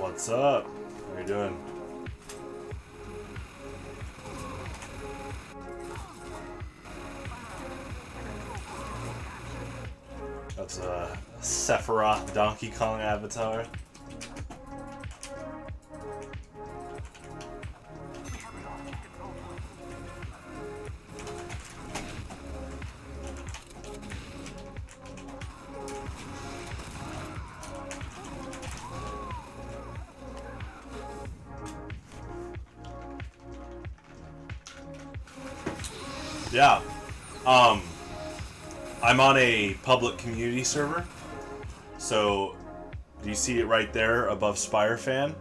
What's up? How you doing? That's a Sephiroth Donkey Kong avatar. Yeah. I'm on a public community server. So, do you see it right there above Spirefan?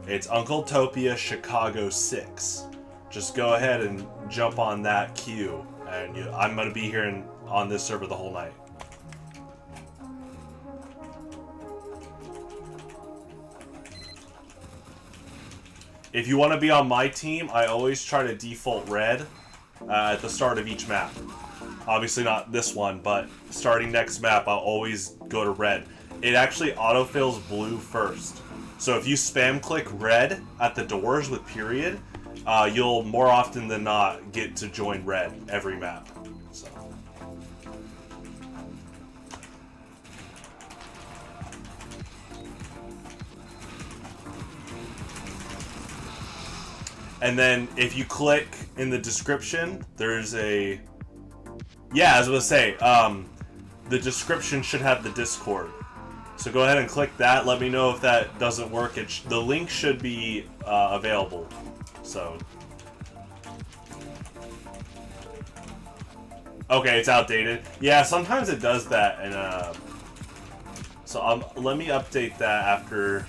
It's Uncletopia Chicago 6. Just go ahead and jump on that queue. And I'm going to be here on this server the whole night. If you want to be on my team, I always try to default red at the start of each map. Obviously not this one, but starting next map, I'll always go to red. It actually autofills blue first. So if you spam click red at the doors with period, you'll more often than not get to join red every map. So. And then if you click in the description, there's a... Yeah, I was going to say, the description should have the Discord. So go ahead and click that. Let me know if that doesn't work. The link should be available. So... Okay, it's outdated. Yeah, sometimes it does that. And so let me update that after...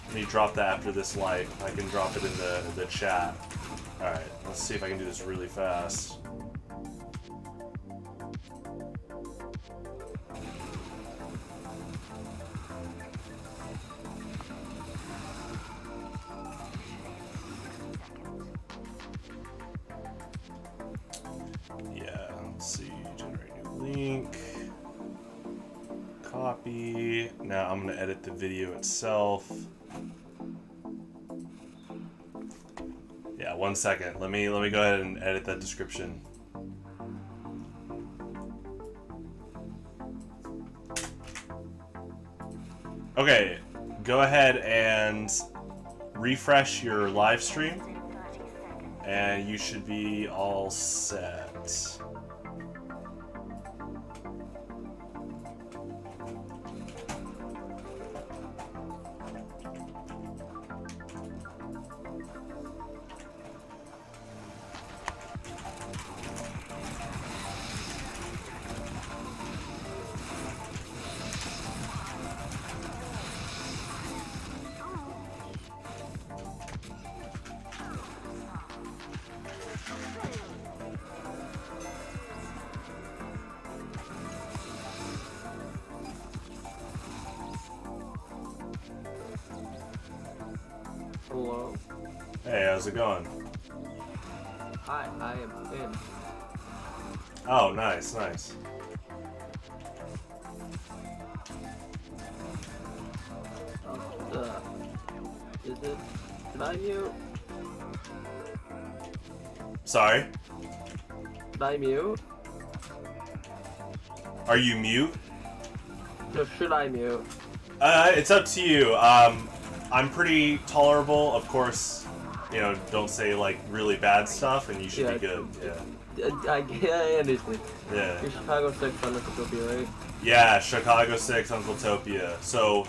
Let me drop that after this live. I can drop it in the chat. Alright, let's see if I can do this really fast. Yeah, let's see. Generate new link. Copy. Now I'm going to edit the video itself. Yeah, 1 second. Let me go ahead and edit that description. Okay, go ahead and refresh your live stream, and you should be all set. Hello. Hey, how's it going? Hi, I am in. Oh, nice, nice. Is it? Did I mute? Sorry? Did I mute? Are you mute? No, should I mute? It's up to you. I'm pretty tolerable, of course. You know, don't say like really bad stuff, and you should be good. Yeah. I understand. Yeah. You're Chicago 6 on Uncletopia, right? Yeah, Chicago 6 Uncletopia. So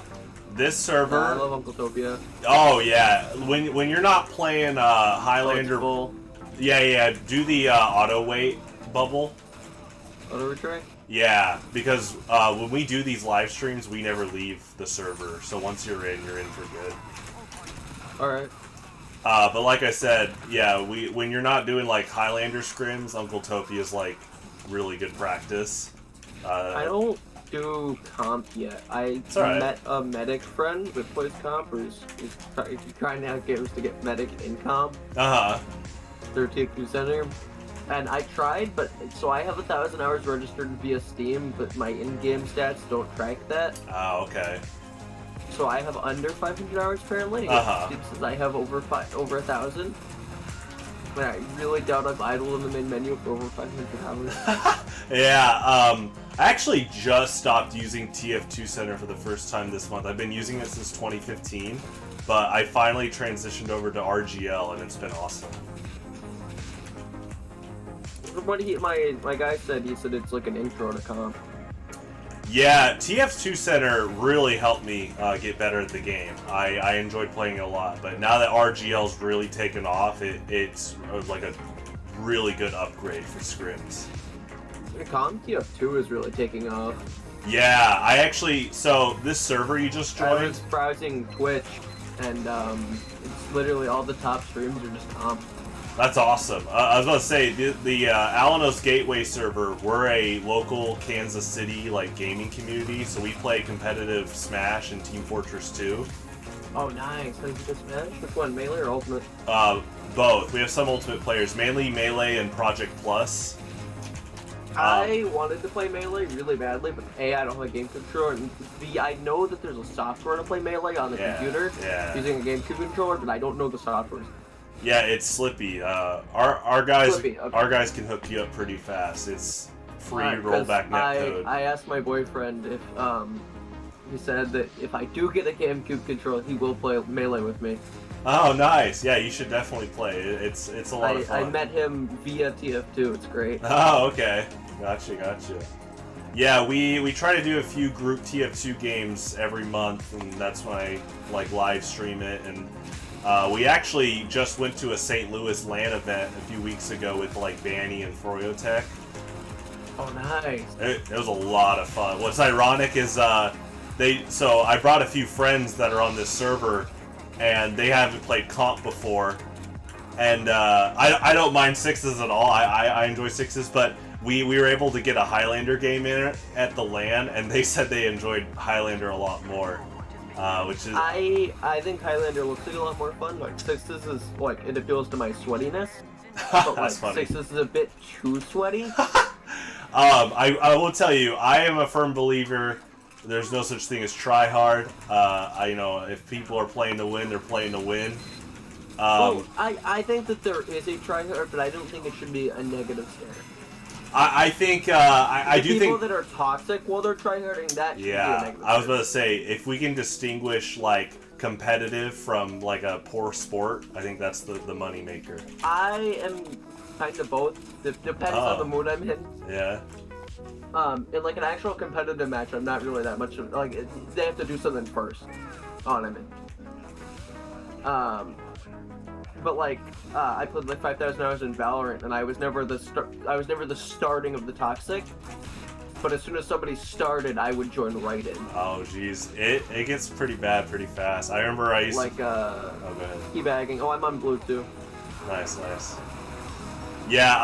this server. I love Uncletopia. Oh yeah, when you're not playing Highlander. Yeah. Do the auto wait bubble. Auto retry. Yeah, because when we do these live streams, we never leave the server. So once you're in for good. Alright. But like I said, yeah, when you're not doing like Highlander scrims, Uncletopia is like really good practice. I don't do comp yet. I met a medic friend that plays comp, or is trying to get us to get medic in comp. 13 center. And I tried, but so I have 1,000 hours registered via Steam, but my in-game stats don't track that. Oh, okay. so I have under 500 hours apparently. It says I have over 1,000. But I really doubt I've idled in the main menu for over 500 hours. Yeah, I actually just stopped using TF2 Center for the first time this month. I've been using it since 2015, but I finally transitioned over to RGL, and it's been awesome. What my guy said, he said it's like an intro to comp. Yeah, TF2 Center really helped me get better at the game. I enjoyed playing it a lot, but now that RGL's really taken off, it's like a really good upgrade for scrims. Comp TF2 is really taking off. Yeah, I actually, so this server you just joined? I was browsing Twitch, and it's literally all the top streams are just comp. That's awesome. I was about to say, the Alinos Gateway server, we're a local Kansas City gaming community, so we play competitive Smash and Team Fortress 2. Oh, nice. How do you play Smash? Which one, Melee or Ultimate? Both. We have some Ultimate players, mainly Melee and Project Plus. I wanted to play Melee really badly, but A, I don't have a game controller, and B, I know that there's a software to play Melee on the computer using a GameCube controller, but I don't know the software. Yeah, it's Slippy. Our guys Slippy, okay. Our guys can hook you up pretty fast. It's free rollback netcode. I asked my boyfriend if he said that if I do get a GameCube controller, he will play Melee with me. Oh, nice. Yeah, you should definitely play. It's a lot of fun. I met him via TF2. It's great. Oh, okay. Gotcha. Yeah, we try to do a few group TF2 games every month, and that's when I live stream it. And we actually just went to a St. Louis LAN event a few weeks ago with Banny and Froyotech. Oh, nice. It was a lot of fun. What's ironic is so I brought a few friends that are on this server, and they haven't played comp before. And I don't mind sixes at all. I enjoy sixes, but we were able to get a Highlander game in it at the LAN, and they said they enjoyed Highlander a lot more. Which is I think Highlander looks like a lot more fun. Sixes is it appeals to my sweatiness, but That's funny. Sixes is a bit too sweaty. I will tell you, I am a firm believer. There's no such thing as try hard. If people are playing to win, they're playing to win. I think that there is a try hard, but I don't think it should be a negative standard. I think I do think people that are toxic while they're tryharding, that should be a negative. I was about to say, if we can distinguish competitive from a poor sport, I think that's the money maker. I am kind of both. It depends on the mood I'm in. Yeah. In an actual competitive match, I'm not really that much of they have to do something first. On I'm in. But I played 5,000 hours in Valorant, and I was never the starting of the toxic. But as soon as somebody started, I would join right in. Oh jeez, it gets pretty bad pretty fast. I remember I used to go ahead. Teabagging. Oh, I'm on blue too. Nice. Yeah,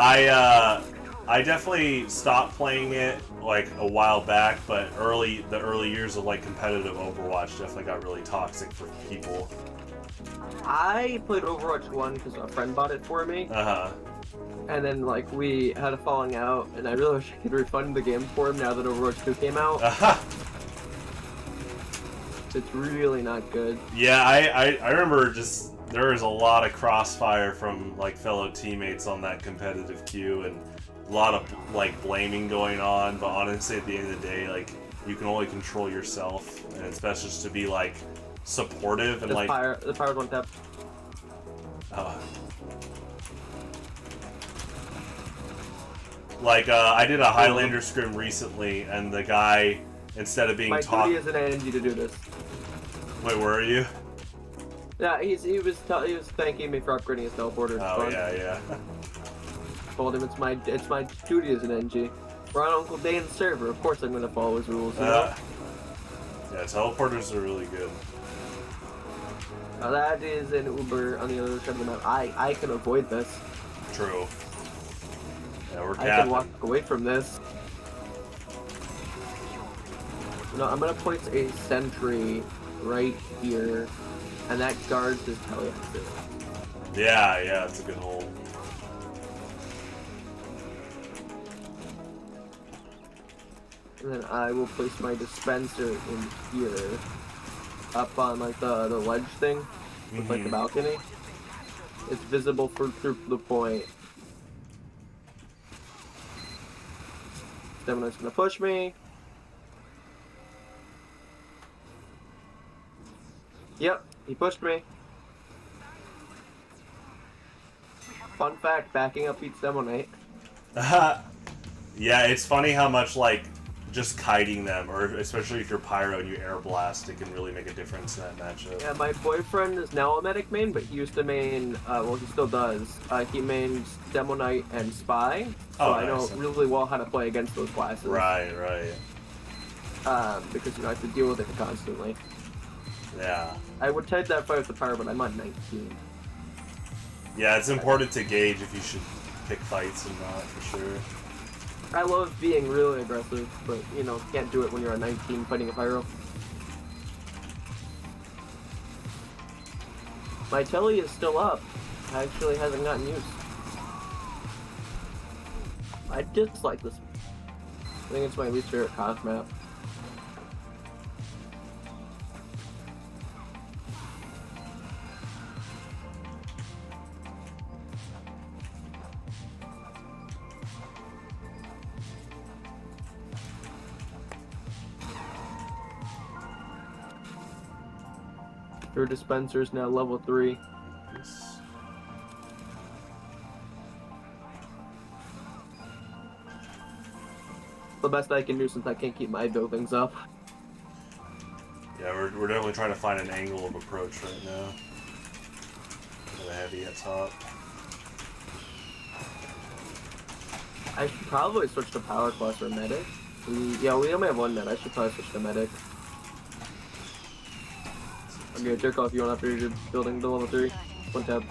I definitely stopped playing it a while back, but the early years of competitive Overwatch definitely got really toxic for people. I played Overwatch 1 because a friend bought it for me. And then we had a falling out, and I really wish I could refund the game for him now that Overwatch 2 came out. It's really not good. Yeah, I remember there was a lot of crossfire from fellow teammates on that competitive queue, and a lot of blaming going on. But honestly, at the end of the day, you can only control yourself, and it's best just to be supportive and the fire's one tap. I did a Highlander scrim recently, and the guy, instead of being my duty is an energy to do this. Wait, where are you? Yeah, he was thanking me for upgrading his teleporter. Oh yeah. Told him it's my duty as an NG. We're on Uncle Dane's server. Of course, I'm gonna follow his rules. You know? Yeah, teleporters are really good. Now that is an Uber on the other side of the map. I can avoid this. True. Yeah, we're I can walk away from this. No, I'm gonna place a sentry right here, and that guards his teleporter. Yeah, it's a good hold. And then I will place my dispenser in here. up on like the ledge thing with like the balcony. It's visible through the point. Stamino's gonna push me. Yep, he pushed me. Fun fact, backing up beats Demonite. Yeah, it's funny how much, like, just kiting them, or especially if you're Pyro and you air blast, it can really make a difference in that matchup. Yeah, my boyfriend is now a medic main, but he used to main, well, he still does. He mains Demonite and Spy, so I know really well how to play against those classes. Right. Because, you know, I have to deal with it constantly. Yeah. I would take that fight with the Pyro, but I'm on 19. Yeah, it's important to gauge if you should pick fights and not, for sure. I love being really aggressive, but, you know, can't do it when you're on 19 fighting a Pyro. My telly is still up. Actually hasn't gotten used. I dislike this. I think it's my least favorite conch map. Your dispenser is now level 3. Yes. The best I can do since I can't keep my buildings up. Yeah, we're definitely trying to find an angle of approach right now. With a heavy at top. I should probably switch to Power Class or Medic. We only have one med. I should probably switch to Medic. Okay, jerk off you on after you're building the level 3. One tab.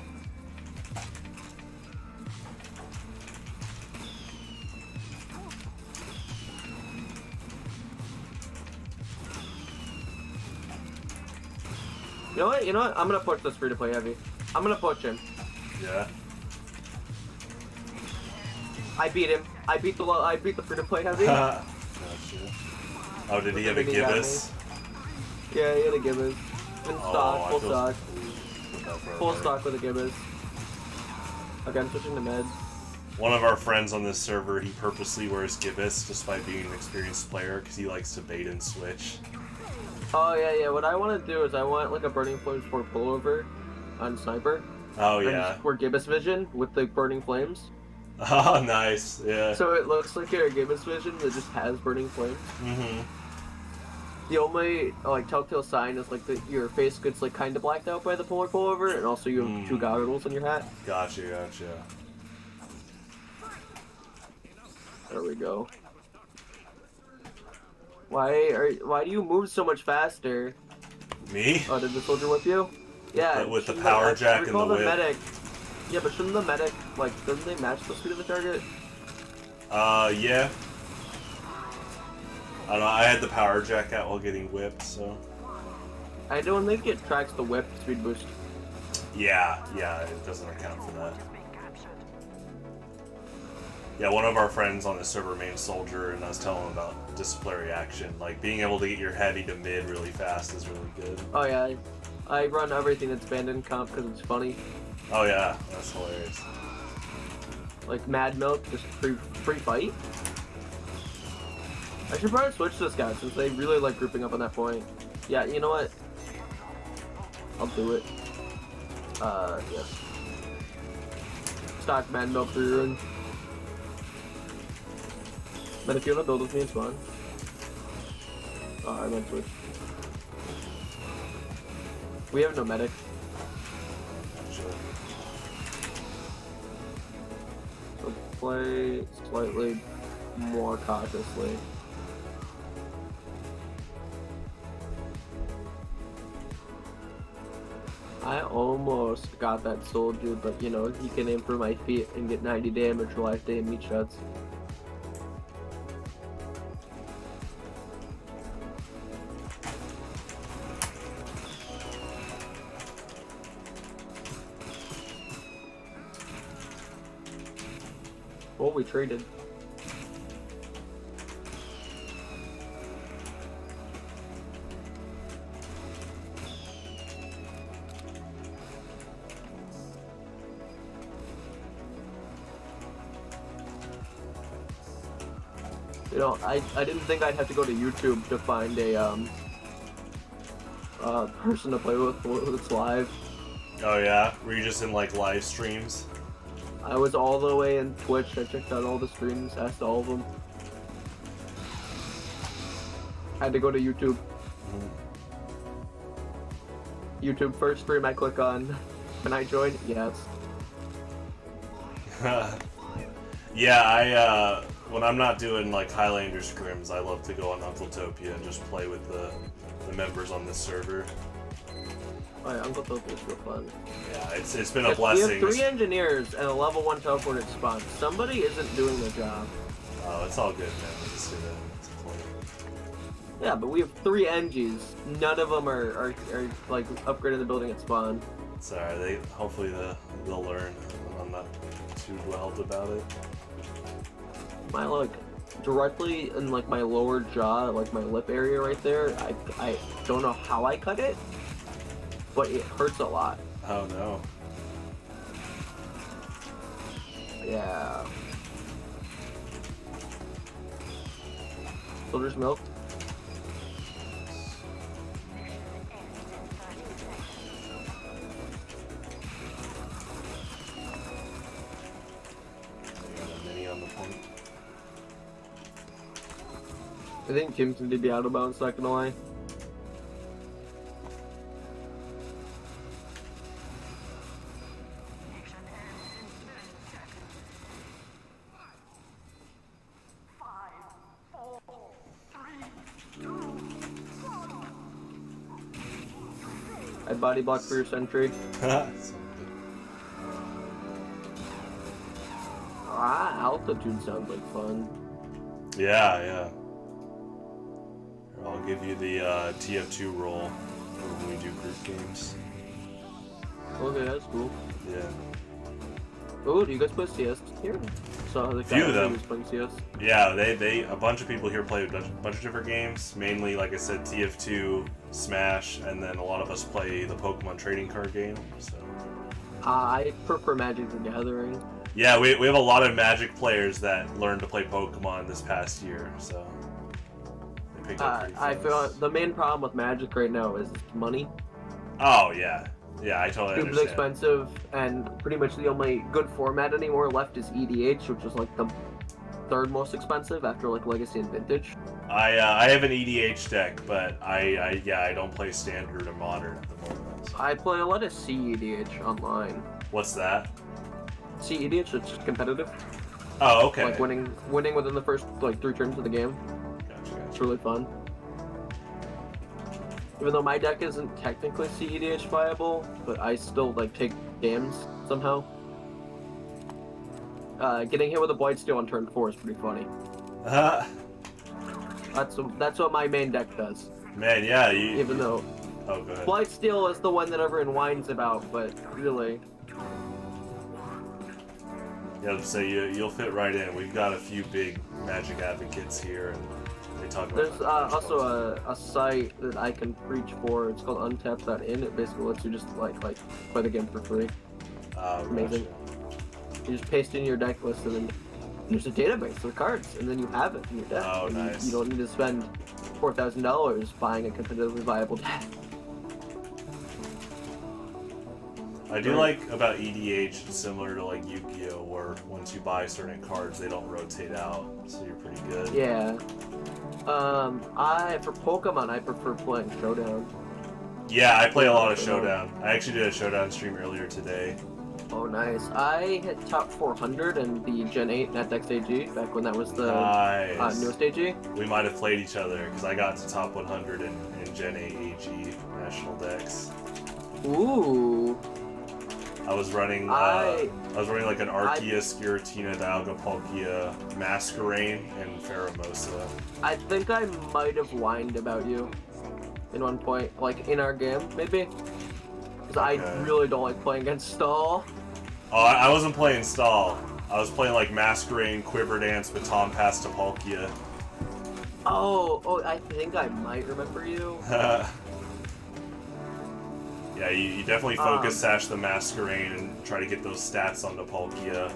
You know what? I'm gonna push this free to play heavy. I'm gonna push him. Yeah. I beat him. I beat the free to play heavy. Gotcha. Oh, did he have a gibbous? Yeah, he had a gibbous. In stock, full stock. Full Right. stock with a gibbous. Okay, I'm switching to med. One of our friends on this server, he purposely wears gibbous despite being an experienced player because he likes to bait and switch. Oh yeah. What I want to do is I want like a burning flames for pullover on sniper. Oh and yeah. for gibbous vision with the burning flames. Oh nice. Yeah. So it looks like your gibbous vision that just has burning flames. Mm-hmm. The only like telltale sign is like that your face gets like kind of blacked out by the polar pullover, and also you have 2 goggles on your hat. Gotcha. There we go. Why do you move so much faster? Me? Oh, did the soldier whip you? Yeah. With the power jack and the whip. Medic. Yeah, but shouldn't the medic like doesn't they match the speed of the target? Yeah. I don't know, I had the power jack out while getting whipped, so... I don't think it tracks the whip speed boost. Yeah, it doesn't account for that. Yeah, one of our friends on the server main soldier, and I was telling him about disciplinary action. Like, being able to get your heavy to mid really fast is really good. Oh yeah, I run everything that's banned in comp because it's funny. Oh yeah, that's hilarious. Like Mad Milk, just free fight. I should probably switch this guy since they really like grouping up on that point. Yeah, you know what? I'll do it. Yes. Stock Mad Milk for Ruin. But if you want to build with me, it's fine. Oh, I meant switch. We have no medic. Sure. So play slightly more cautiously. I almost got that soldier, but you know, he can aim for my feet and get 90 damage for life day and meat shots. Well, we traded. You know, I didn't think I'd have to go to YouTube to find a person to play with that's live. Oh yeah? Were you just in like live streams? I was all the way in Twitch. I checked out all the streams, asked all of them. Had to go to YouTube. YouTube first stream I click on. Can I join? Yes. Yeah, when I'm not doing like Highlander scrims, I love to go on Uncletopia and just play with the members on this server. Oh yeah, Uncletopia is real fun. Yeah, it's been a blessing. We have 3 engineers and a level 1 teleported spawn. Somebody isn't doing their job. Oh, it's all good, man. We just did it. Yeah, but we have 3 Engies. None of them are like upgrading the building at spawn. It's alright. Hopefully they'll learn. I'm not too dwelled about it. My like directly in like my lower jaw, like my lip area right there. I don't know how I cut it, but it hurts a lot. Oh no. Yeah. Soldier's milk. I think Kim's gonna be out of bounds, not gonna lie. I body block for your sentry. Altitude sounds like fun. Yeah. I'll give you the TF2 role when we do group games. Okay, that's cool. Yeah. Oh, do you guys play CS here? So the few of them. Playing CS. Yeah, they a bunch of people here play a bunch of different games. Mainly, like I said, TF2, Smash, and then a lot of us play the Pokemon trading card game. So. I prefer Magic the Gathering. Yeah, we have a lot of Magic players that learned to play Pokemon this past year, so. I feel the main problem with Magic right now is money. Oh yeah, I totally understand. It's expensive, and pretty much the only good format anymore left is EDH, which is like the 3rd most expensive after like Legacy and Vintage. I have an EDH deck, but I don't play Standard or Modern at the moment. So. I play a lot of CEDH online. What's that? CEDH, it's just competitive. Oh, okay. Like winning within the first like 3 turns of the game. It's really fun. Even though my deck isn't technically CEDH viable, but I still like take games somehow. Getting hit with a Blightsteel on turn 4 is pretty funny. That's what my main deck does. Man, yeah. Even though oh, go ahead. Blightsteel is the one that everyone whines about, but really. Yeah, so you'll fit right in. We've got a few big Magic advocates here, and they talk about. There's also a site that I can preach for. It's called untap.in. It basically lets you just like play the game for free. Amazing. You just paste in your deck list, and then there's a database of cards, and then you have it in your deck. Oh, nice. You don't need to spend $4,000 buying a competitively viable deck. I do like about EDH, it's similar to like Yu-Gi-Oh, where once you buy certain cards, they don't rotate out, so you're pretty good. Yeah. For Pokemon, I prefer playing Showdown. Yeah, I play a lot of Showdown. I actually did a Showdown stream earlier today. Oh, nice. I hit top 400 in the Gen 8 NetDex AG, back when that was the newest AG. We might have played each other, because I got to top 100 in Gen 8 AG National Dex. Ooh. I was running like an Arceus, Giratina, Dialga, Palkia, Masquerain, and Pheromosa. I think I might have whined about you in one point, like in our game, maybe. Because I really don't like playing against Stall. Oh, I wasn't playing Stall. I was playing like Masquerain, Quiver Dance, Baton Pass to Palkia. Oh, I think I might remember you. Yeah, you definitely focus Sash the Masquerain and try to get those stats onto Palkia.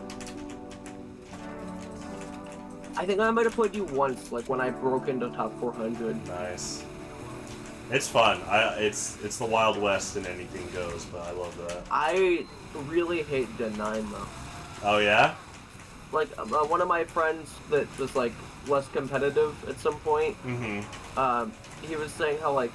I think I might have played you once, like when I broke into top 400. Nice. It's fun. It's the Wild West and anything goes, but I love that. I really hate Gen 9 though. Oh yeah? Like one of my friends that was like less competitive at some point. He was saying how like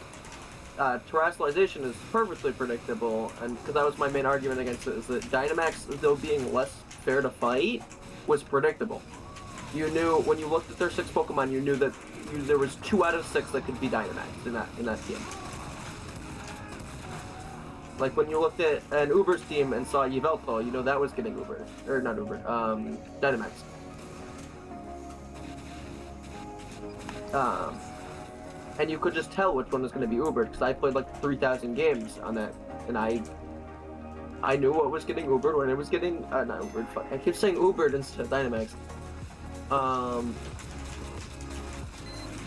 terrestrialization is perfectly predictable, and because that was my main argument against it, is that Dynamax, though being less fair to fight, was predictable. You knew when you looked at their 6 Pokemon, you knew that there was 2 out of 6 that could be Dynamax in that team. Like when you looked at an Uber's team and saw Yveltal, you know that was getting Uber, or not Uber, Dynamax. And you could just tell which one was going to be Ubered, because I played like 3,000 games on that, and I knew what was getting Ubered when it was getting, not Ubered, fuck, I keep saying Ubered instead of Dynamax.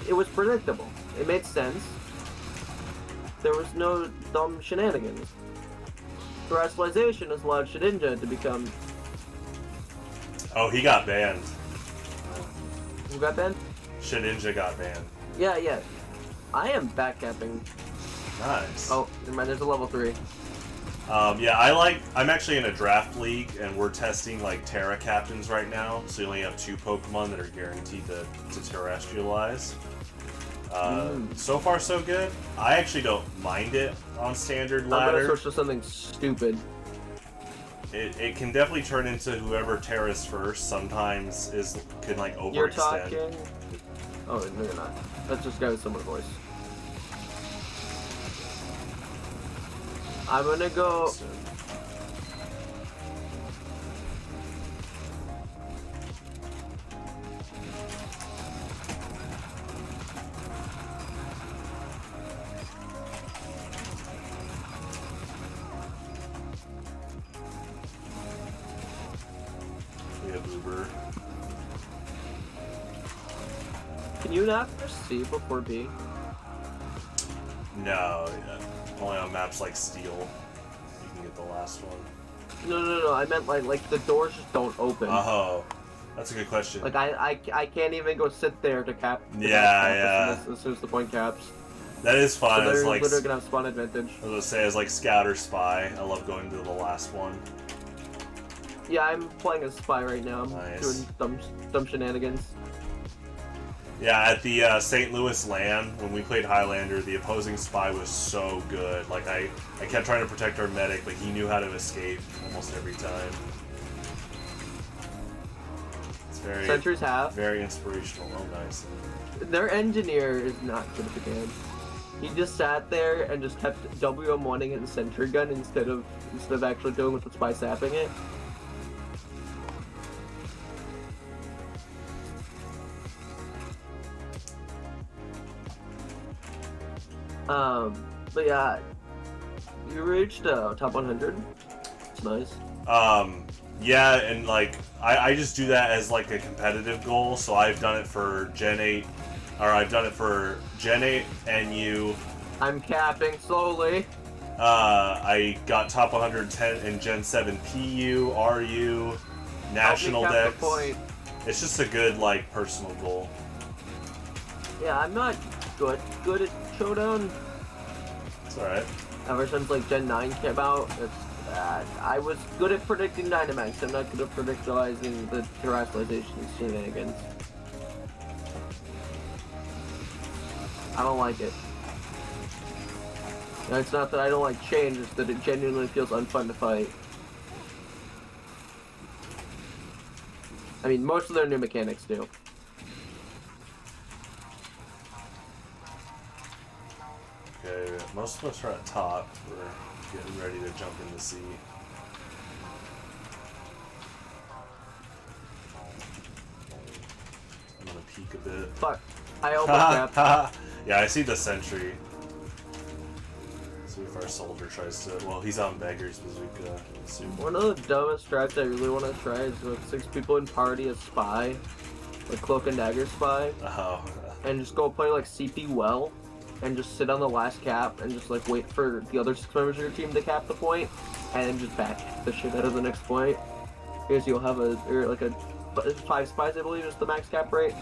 It was predictable. It made sense. There was no dumb shenanigans. Terrestrialization has allowed Shedinja to become... Oh, he got banned. Who got banned? Shedinja got banned. Yeah. I am backcapping. Nice. Oh, never mind, there's a level 3. Yeah, I'm actually in a draft league, and we're testing, like, Terra captains right now, so you only have 2 Pokemon that are guaranteed to terrestrialize. So far, so good. I actually don't mind it on standard ladder. I'm gonna switch to something stupid. It can definitely turn into whoever Terra's first sometimes can, like, overextend. You're talking... Oh, no, you're not. That's just a guy with similar voice. I'm gonna go... We have Uber. Can you not press C before B? No, only on maps like Steel. You can get the last one. No. I meant like the doors just don't open. Oh, that's a good question. Like I can't even go sit there to cap. Yeah. As soon as the point caps. That is fun. So they're like, literally gonna have spawn advantage. I was gonna say, as like Scout or Spy, I love going to the last one. Yeah, I'm playing as Spy right now. I'm Nice. doing dumb shenanigans. Yeah, at the St. Louis LAN, when we played Highlander, the opposing Spy was so good. Like, I kept trying to protect our medic, but he knew how to escape almost every time. It's very... Sentries have. Very inspirational. Oh, nice. Their engineer is not good at the game. He just sat there and just kept WM1ing it in Sentry Gun instead of actually doing with the Spy sapping it. But yeah, you reached top 100. It's nice. Yeah, and like I just do that as like a competitive goal. So I've done it for Gen 8, or I've done it for Gen 8 NU. I'm capping slowly. I got top 110 in Gen 7 PU, RU, National Dex. It's just a good like personal goal. Yeah, I'm not good at Showdown. It's alright. Ever since like Gen 9 came out, I was good at predicting Dynamax. I'm not good at predictalizing the terrestrialization shenanigans. I don't like it. And it's not that I don't like change, it's that it genuinely feels unfun to fight. I mean, most of their new mechanics do. Okay, most of us are at top. We're getting ready to jump in the sea. I'm gonna peek a bit. Fuck. I almost capped. Yeah, I see the sentry. See if our soldier tries to... Well, he's on Beggar's Bazooka. One of the dumbest strats I really want to try is with 6 people in party as Spy. Like Cloak and Dagger Spy. Oh. And just go play like CP well. And just sit on the last cap and just like wait for the other 6 members of your team to cap the point. And then just back the shit out of the next point. Because you'll have a 5 spies, I believe, is the max cap rate.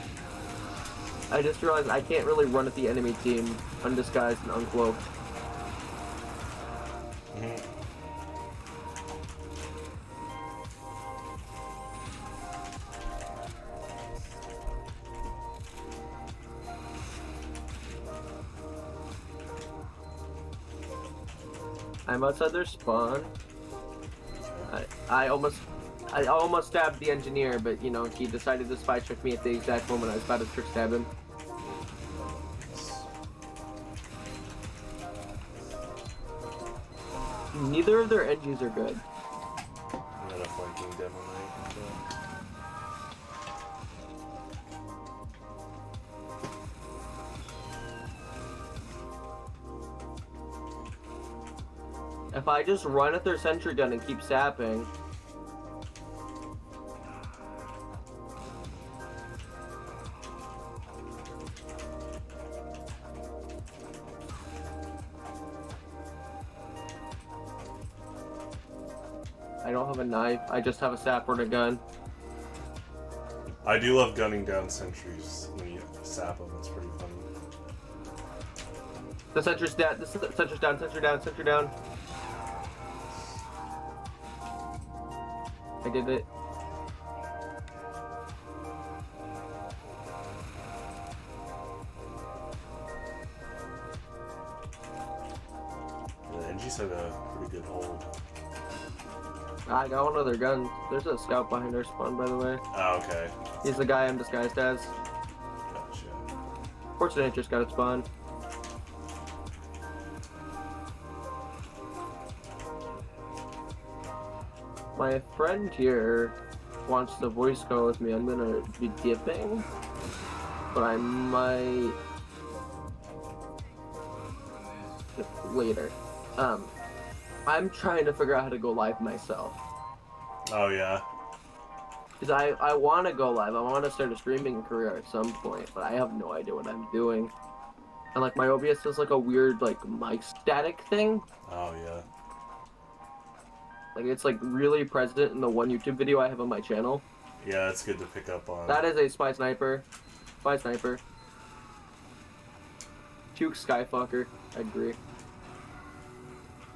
I just realized I can't really run at the enemy team undisguised and uncloaked. I'm outside their spawn. I almost stabbed the engineer, but you know, he decided to spy check me at the exact moment I was about to trick stab him. Neither of their NGs are good. Not a flanking demo night. If I just run at their sentry gun and keep sapping, I don't have a knife, I just have a sapper and a gun. I do love gunning down sentries when you sap them, it's pretty funny. The sentry's down, the sentry's down, sentry down, sentry down. I did it. The NG's had a pretty good hold. I got one of their guns. There's a scout behind our spawn, by the way. Oh, okay. He's the guy I'm disguised as. Gotcha. Fortunate just got a spawn. My friend here wants to voice call with me. I'm gonna be dipping, but I might later. I'm trying to figure out how to go live myself. Oh yeah. Because I want to go live. I want to start a streaming career at some point, but I have no idea what I'm doing. And like my OBS is like a weird like mic static thing. Oh yeah. Like it's like really present in the one YouTube video I have on my channel. Yeah, it's good to pick up on. That is a spy sniper. Spy sniper. Puke Skyfucker. I agree.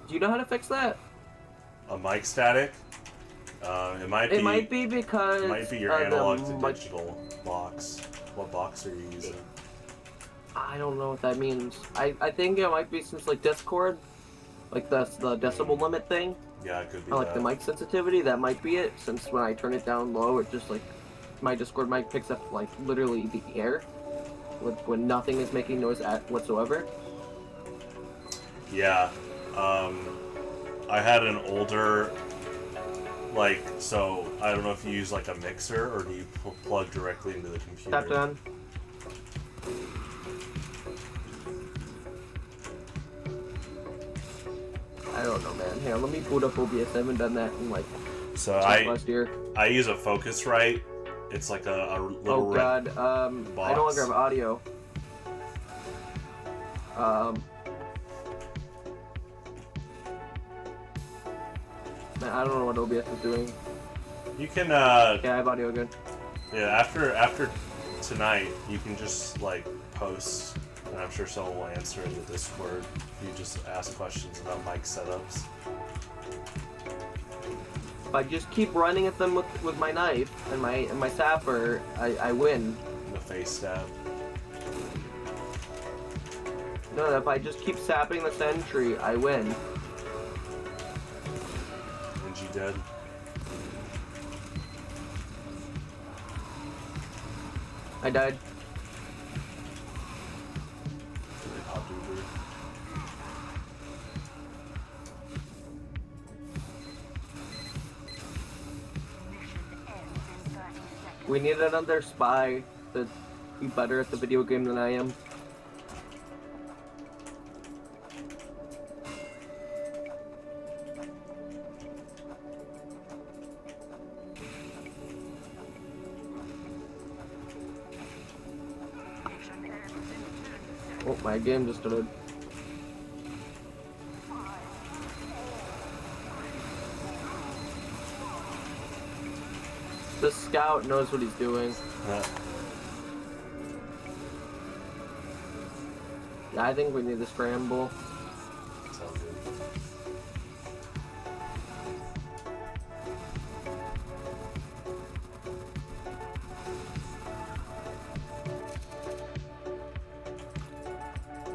Do you know how to fix that? A mic static? It might be because it might be your analog to digital box. What box are you using? I don't know what that means. I think it might be since like Discord, like the decibel limit thing. Yeah, it could be. Or like the mic sensitivity, that might be it. Since when I turn it down low, it just like my Discord mic picks up like literally the air, when nothing is making noise whatsoever. Yeah, I had an older, like, so I don't know if you use like a mixer or do you plug directly into the computer. Tap down. I don't know, man. Here, let me boot up OBS. I haven't done that in like last year. I use a Focusrite. It's like a little red box. I no longer have audio. Man, I don't know what OBS is doing. You can yeah, I have audio good. Yeah, after tonight, you can just like post, and I'm sure someone will answer in the Discord. You just ask questions about mic setups. If I just keep running at them with my knife and my sapper, I win. The face stab. No, if I just keep sapping the sentry, I win. And you dead? I died. We need another spy to be better at the video game than I am. Oh, my game just started. The scout knows what he's doing. Yeah, I think we need to scramble. Sounds good.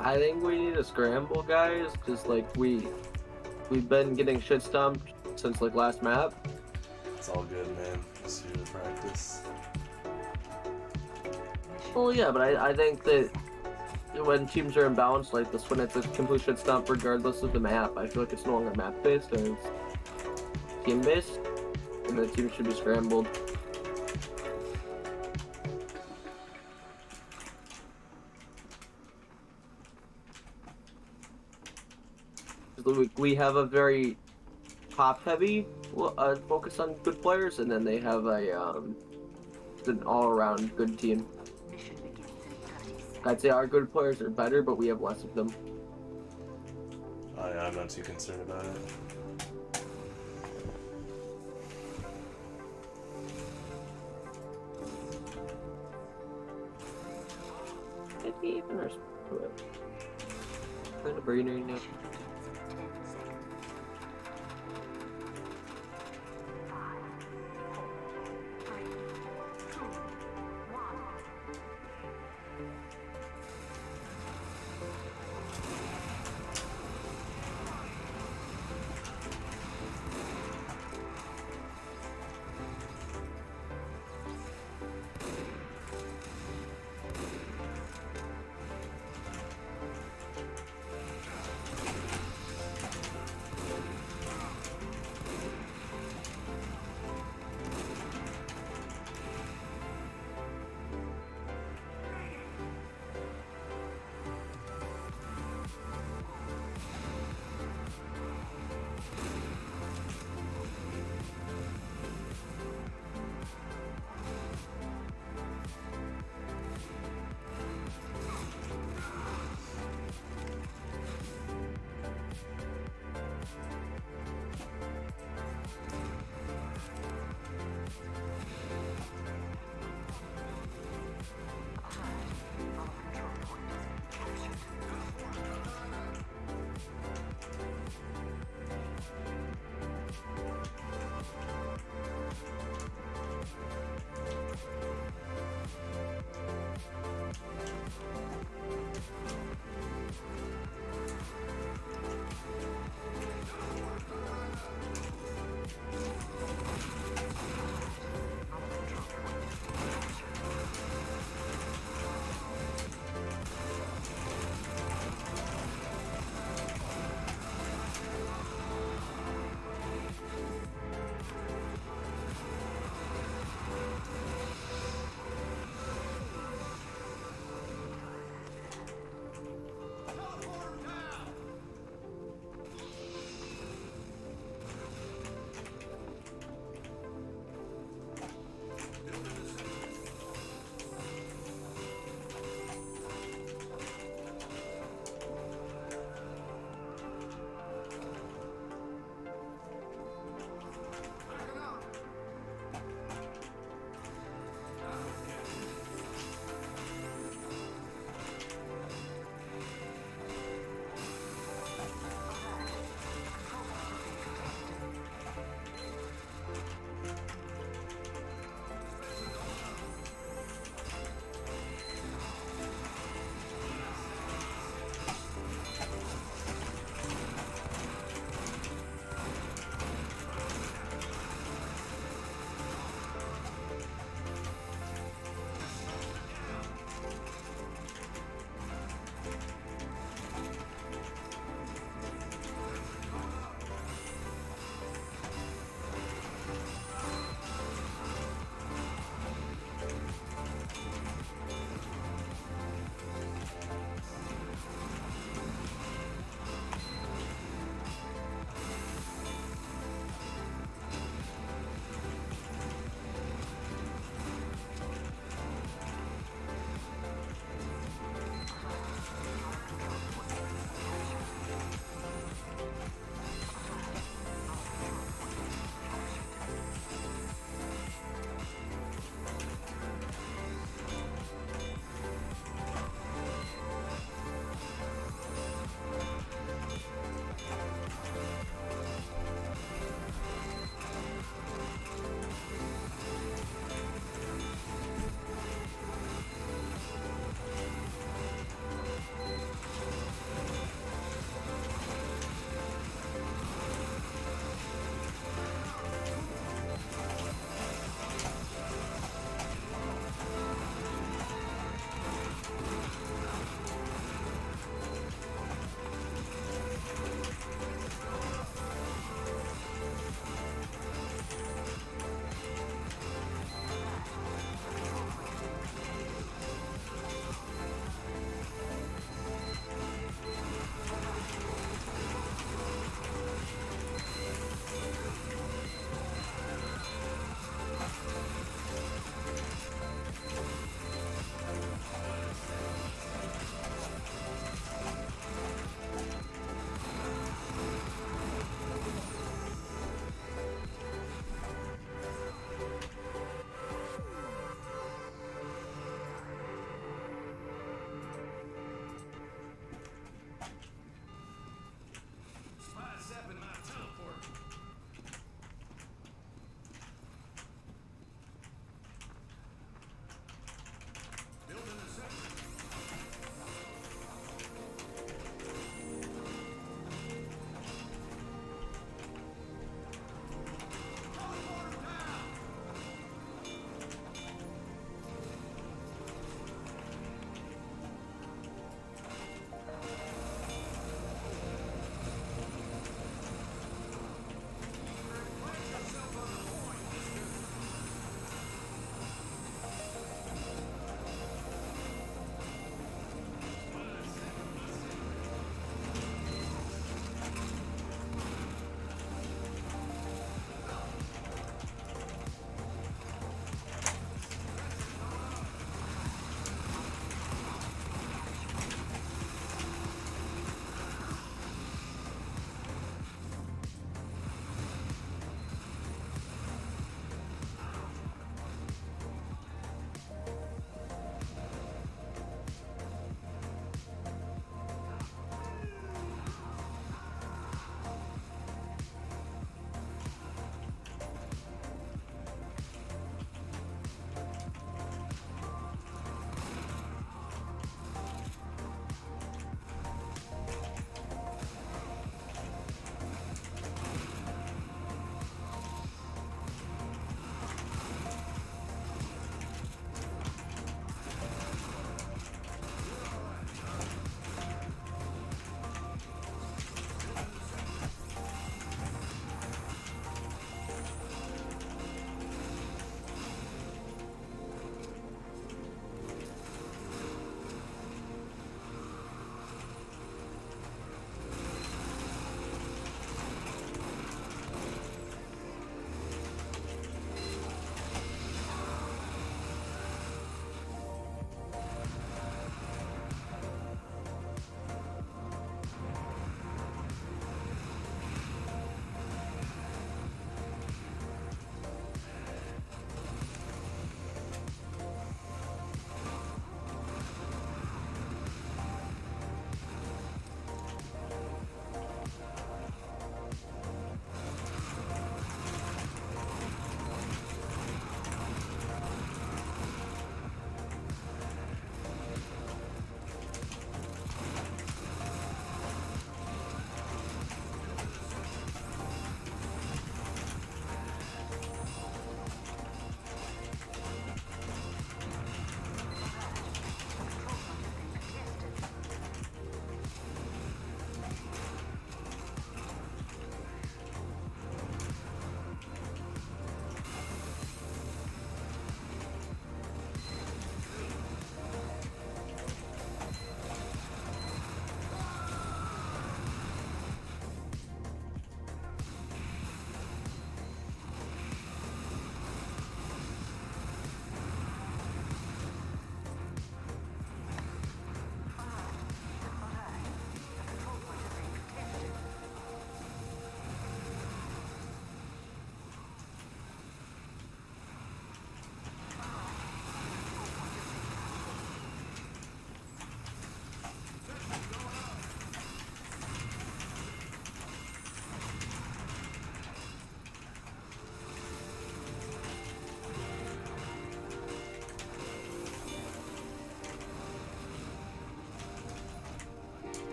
I think we need to scramble, guys, because like we've been getting shit stomped since like last map. It's all good, man. Just here to practice. Well, yeah, but I think that when teams are imbalanced like this, when it's a complete shit stomp regardless of the map, I feel like it's no longer map based and it's team based, and the team should be scrambled. We have a very top-heavy focus on good players, and then they have an all-around good team. I'd say our good players are better, but we have less of them. I'm not too concerned about it. Maybe even our kind of brainer now.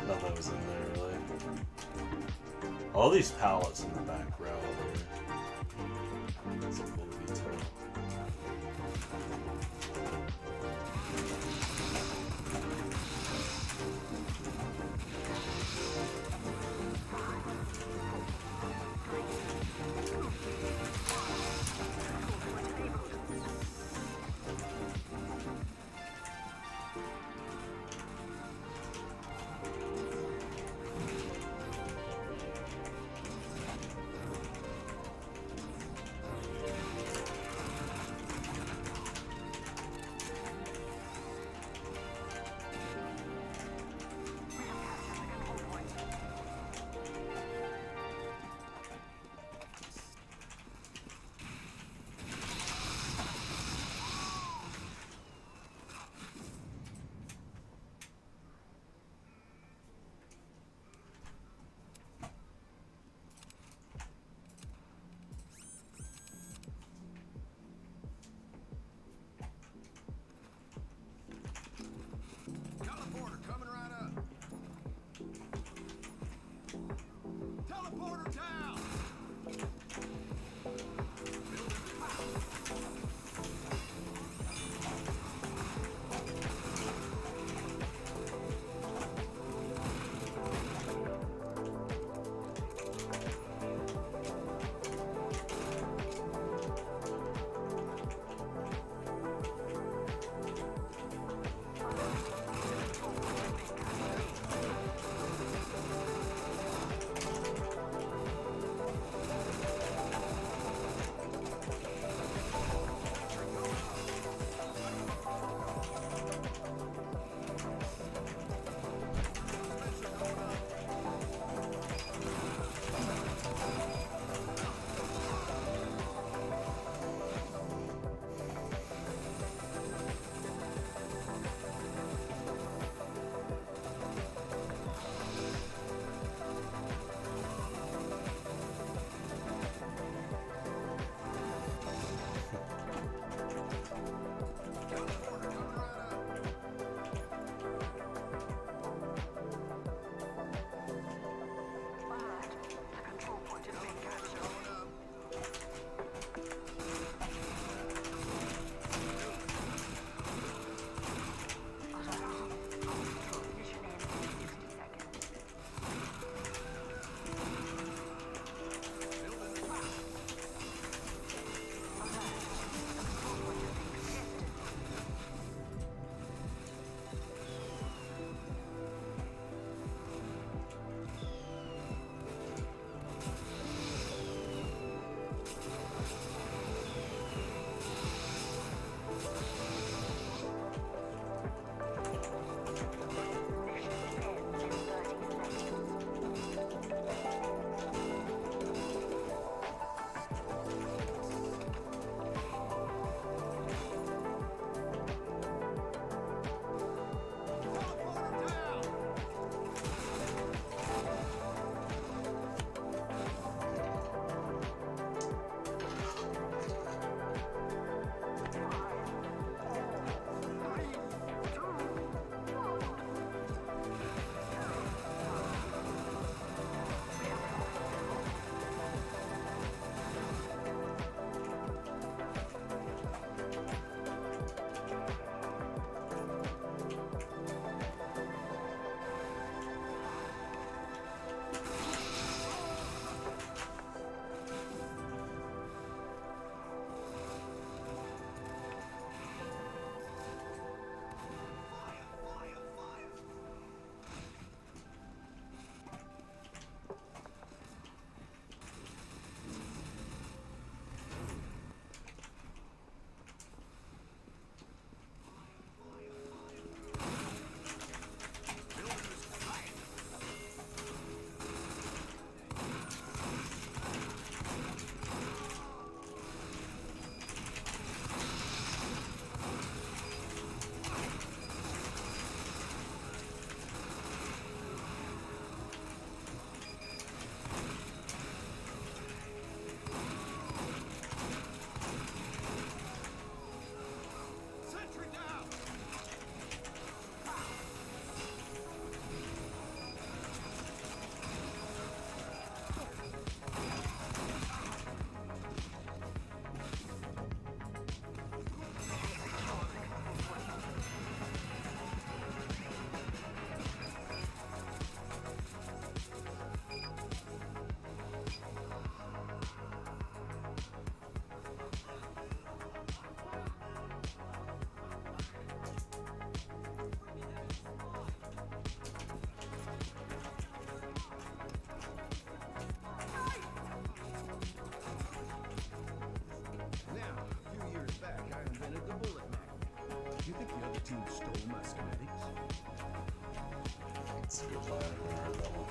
Nothing was in there, really. All these pallets in the back row here. It's a cool detail. stole my schematics? Let's see if I remember that one.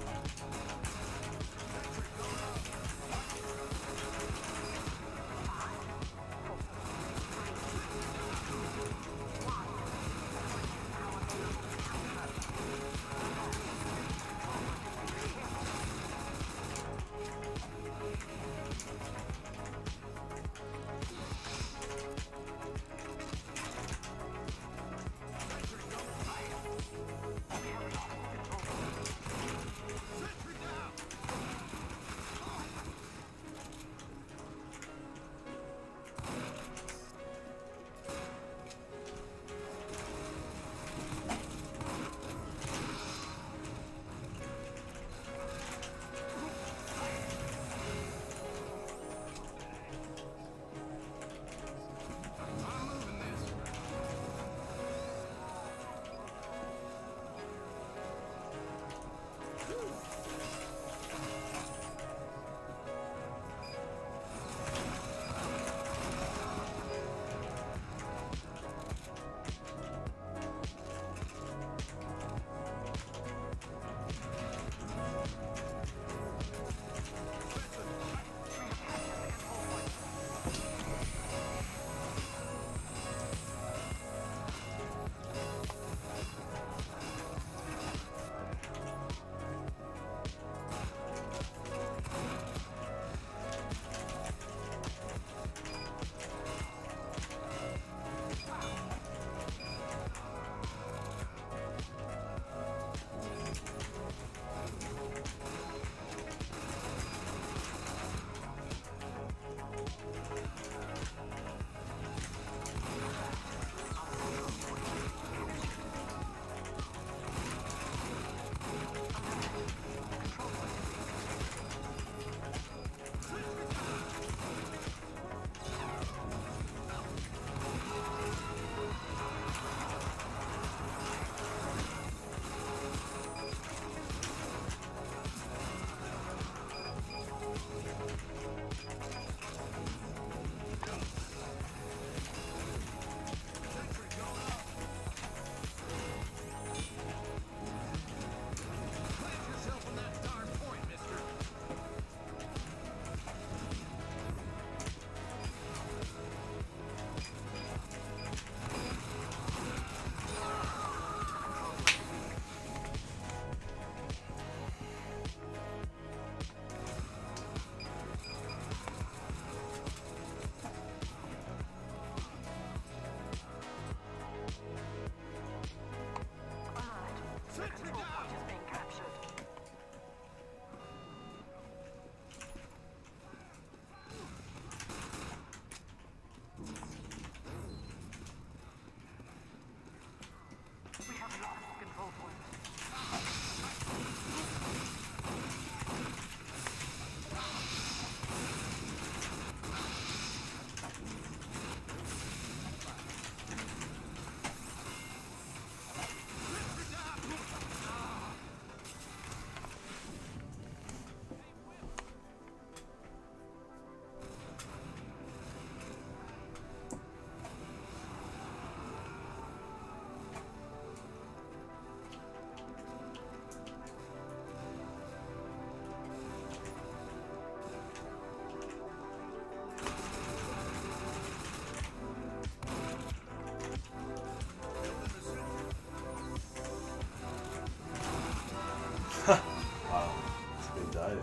Wow, it's a big dive.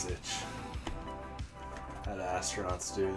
arms itch. Had astronauts do it.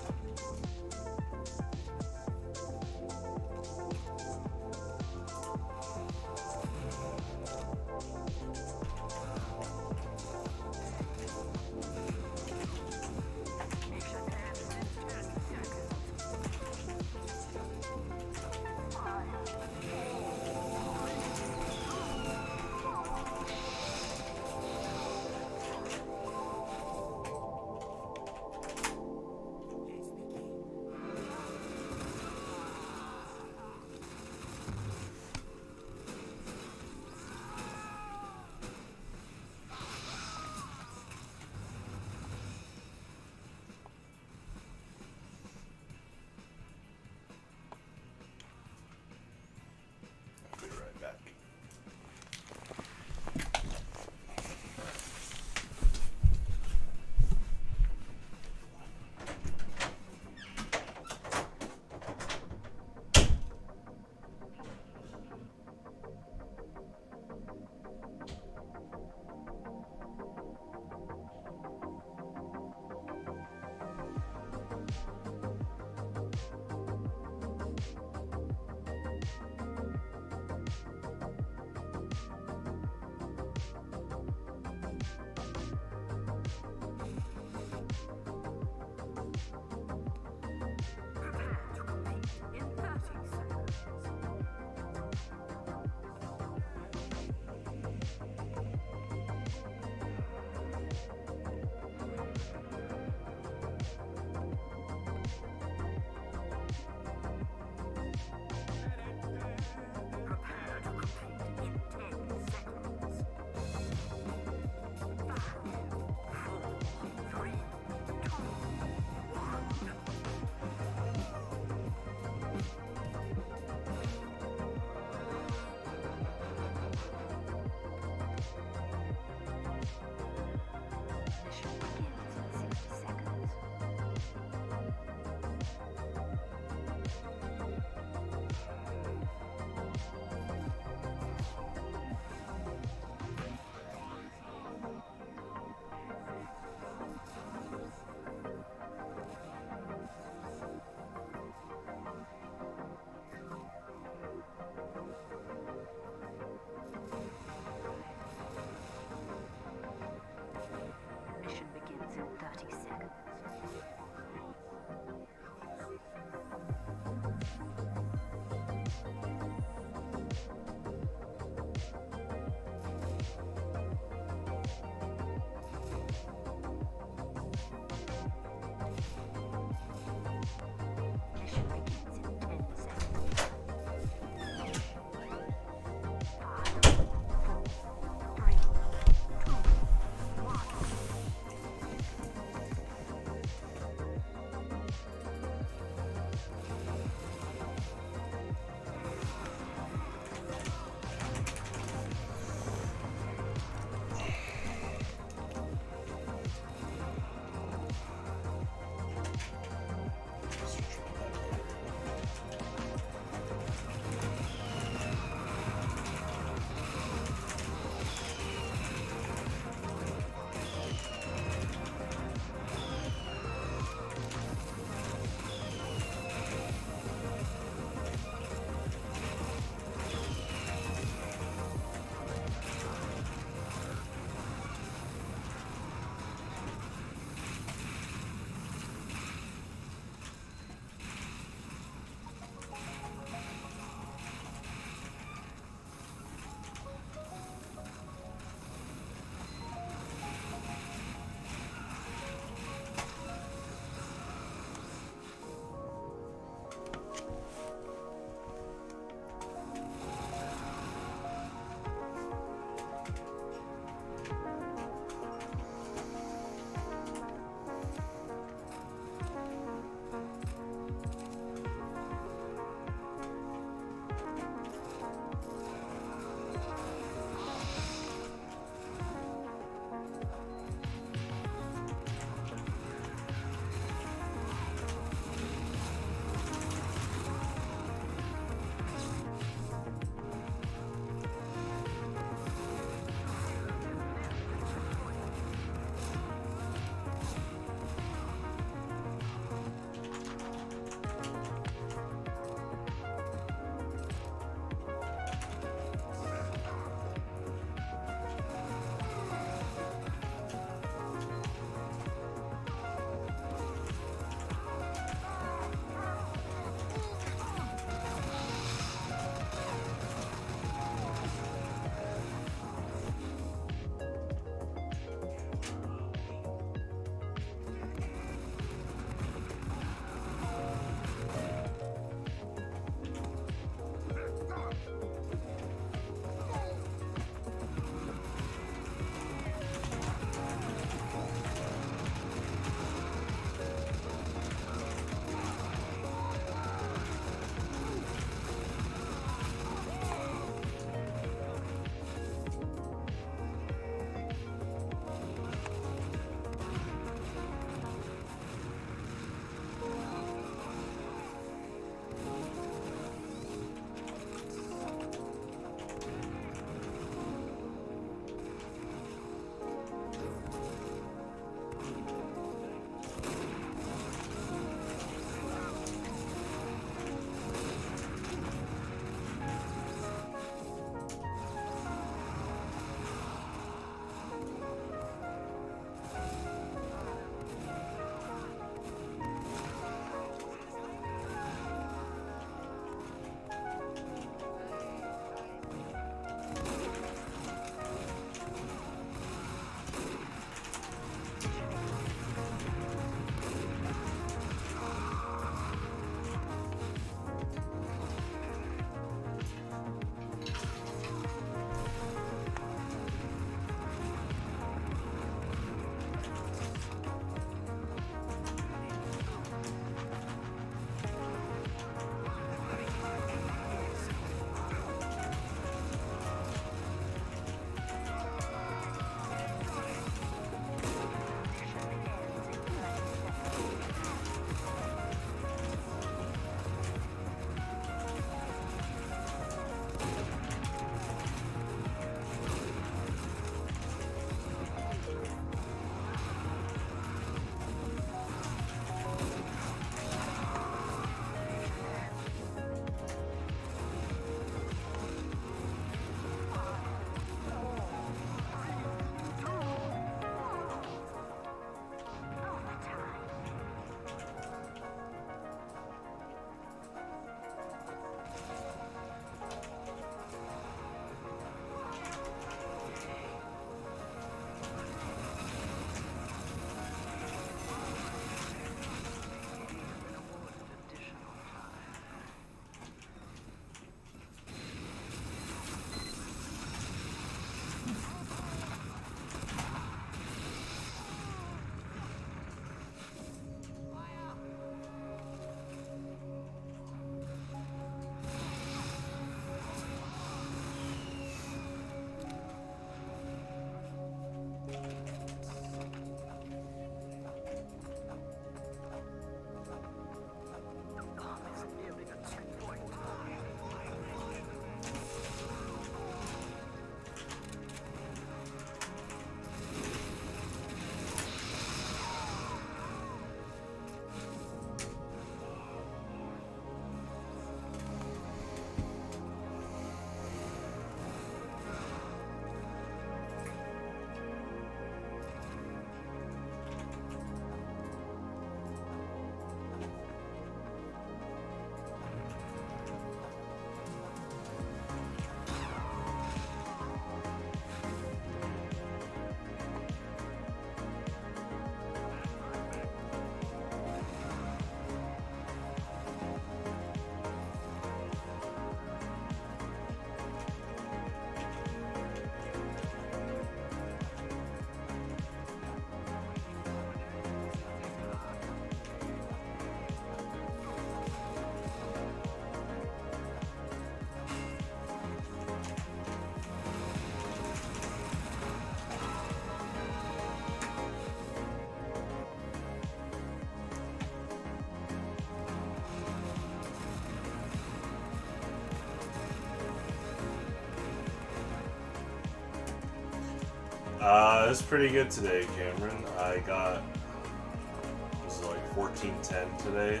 It was pretty good today, Cameron. I got, it was like 1410 today.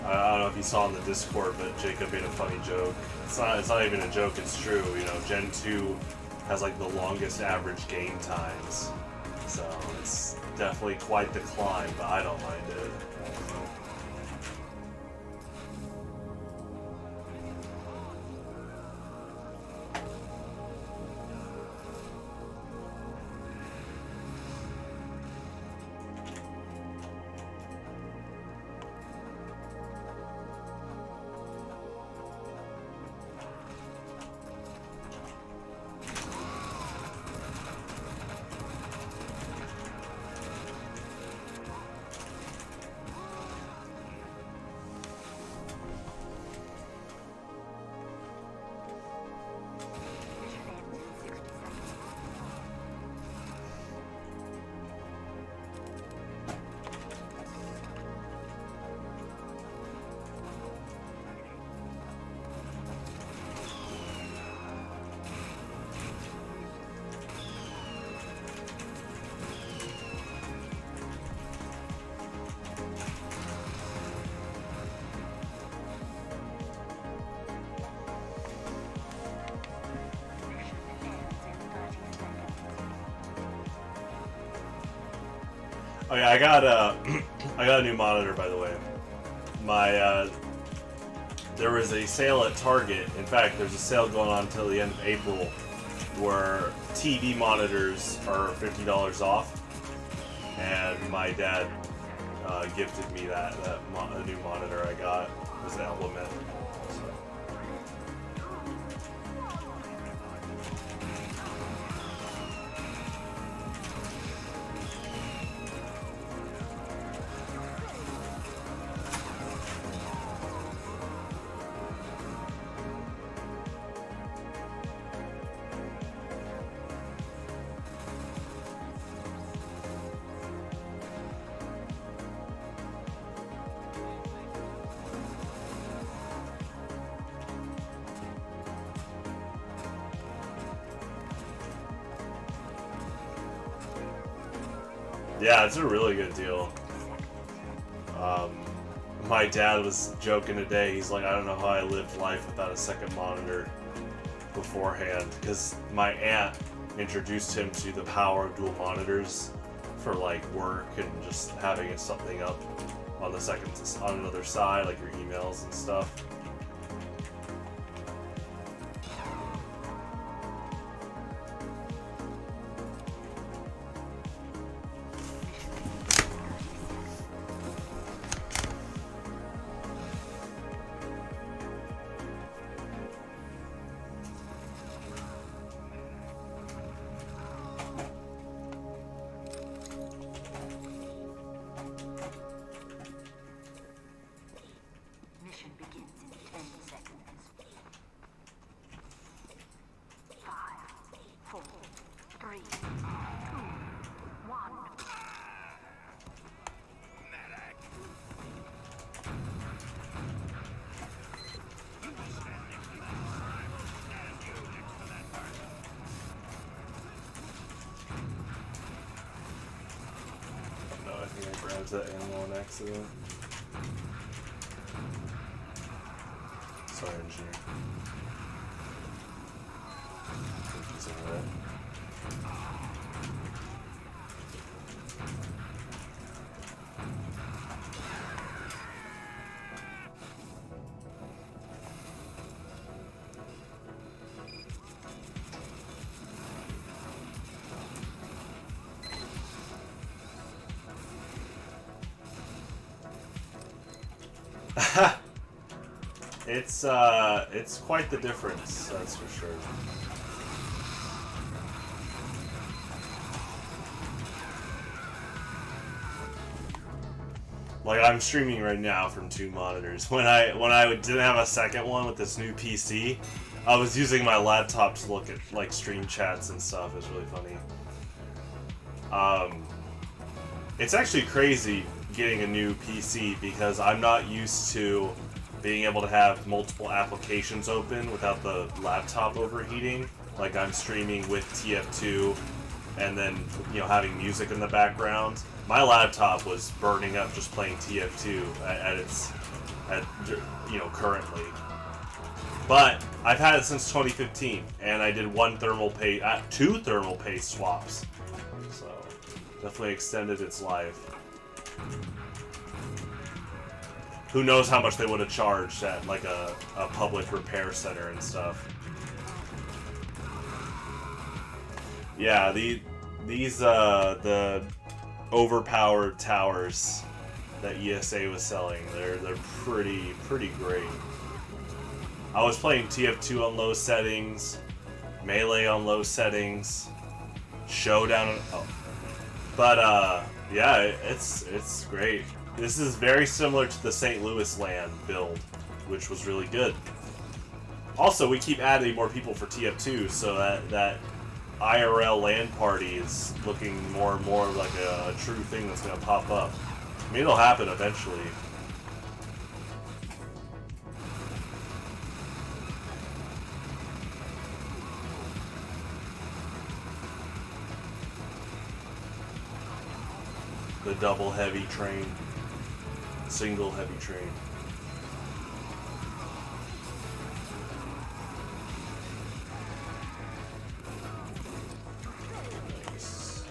I don't know if you saw in the Discord, but Jacob made a funny joke. It's not even a joke, it's true. You know, Gen 2 has like the longest average game times. So it's definitely quite the climb, but I don't mind it. Oh yeah, I got a new monitor, by the way. There was a sale at Target. In fact, there's a sale going on until the end of April, where TV monitors are $50 off, and my dad gifted me a new monitor I got. It was an Element. Yeah, it's a really good deal. My dad was joking today. He's like, I don't know how I lived life without a second monitor beforehand, because my aunt introduced him to the power of dual monitors for like work and just having something up on another side, like your emails and stuff. That animal on accident. Sorry, engineer. Confusing that. It's quite the difference, that's for sure. Like, I'm streaming right now from 2 monitors. When I didn't have a second one with this new PC, I was using my laptop to look at like stream chats and stuff. It was really funny. It's actually crazy getting a new PC because I'm not used to being able to have multiple applications open without the laptop overheating. Like I'm streaming with TF2 and then, you know, having music in the background. My laptop was burning up just playing TF2 you know, currently. But I've had it since 2015, and I did two thermal paste swaps. So definitely extended its life. Who knows how much they would have charged at like a public repair center and stuff. Yeah, the overpowered towers that ESA was selling, they're pretty great. I was playing TF2 on low settings, Melee on low settings, Showdown on, yeah, it's great. This is very similar to the St. Louis LAN build, which was really good. Also, we keep adding more people for TF2, so that IRL LAN party is looking more and more like a true thing that's going to pop up. I mean, it'll happen eventually. The double heavy train. Single heavy train. Nice.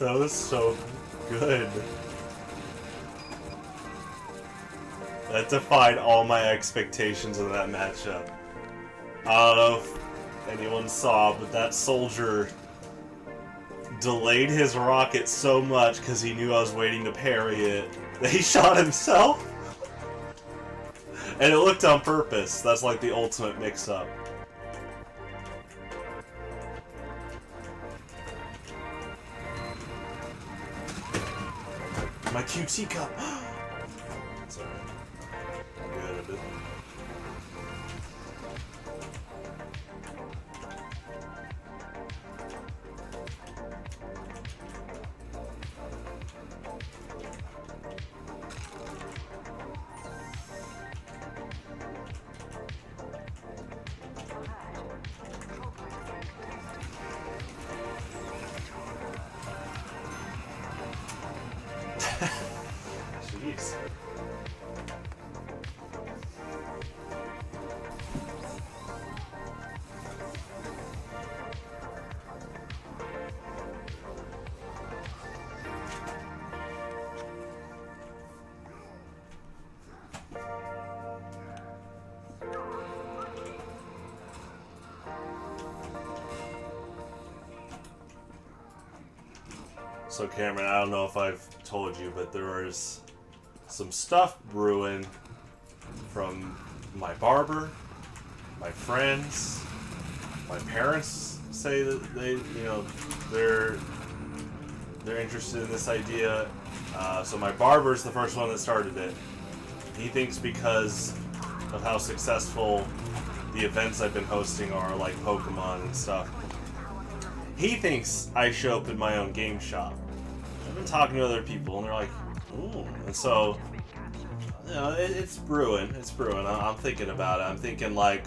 That was so good. That defied all my expectations of that matchup. I don't know if anyone saw, but that soldier delayed his rocket so much because he knew I was waiting to parry it that he shot himself. And it looked on purpose. That's like the ultimate mix-up. My QT cup! Sorry. Good, a bit. Jeez. So Cameron, I don't know if I've told you, but there was some stuff brewing from my barber, my friends, my parents say that they're interested in this idea. So my barber's the first one that started it. He thinks because of how successful the events I've been hosting are, like Pokemon and stuff, he thinks I show up in my own game shop. I've been talking to other people, and they're like, ooh. And so, it's brewing. It's brewing. I'm thinking about it. I'm thinking, like,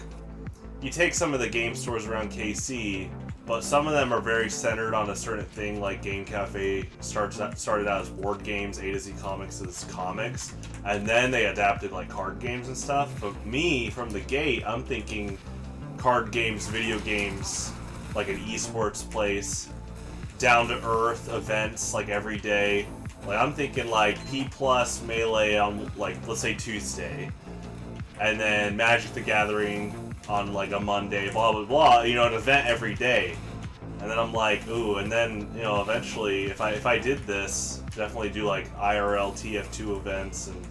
you take some of the game stores around KC, but some of them are very centered on a certain thing, like Game Cafe started out as board games, A to Z Comics is comics, and then they adapted, like, card games and stuff. But me, from the gate, I'm thinking card games, video games, like an esports place, down-to-earth events, like, every day. Like, I'm thinking, like, P+ Melee on, like, let's say Tuesday, and then Magic the Gathering on, like, a Monday, blah, blah, blah, an event every day. And then I'm like, ooh, and then, eventually, if I did this, definitely do, like, IRL TF2 events, and,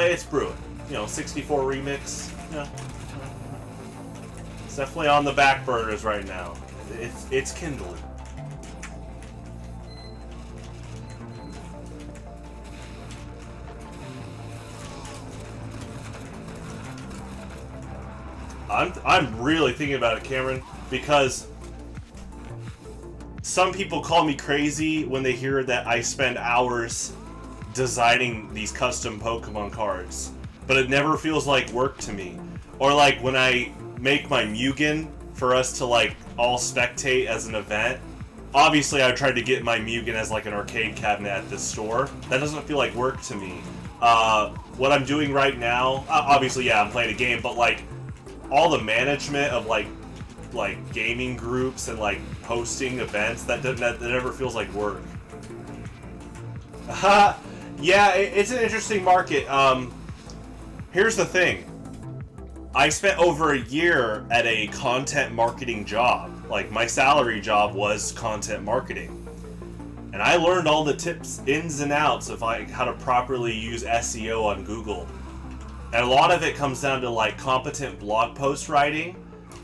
it's brewing. 64 remix, it's definitely on the back burners right now. It's kindling. I'm really thinking about it, Cameron, because some people call me crazy when they hear that I spend hours designing these custom Pokemon cards, but it never feels like work to me. Or like when I make my Mugen for us to like all spectate as an event. Obviously, I tried to get my Mugen as like an arcade cabinet at this store. That doesn't feel like work to me. What I'm doing right now, obviously, yeah, I'm playing a game, but like all the management of like gaming groups and like hosting events, that never feels like work. Yeah, it's an interesting market. Here's the thing. I spent over a year at a content marketing job. Like, my salary job was content marketing. And I learned all the tips, ins and outs of like how to properly use SEO on Google. And a lot of it comes down to like competent blog post writing,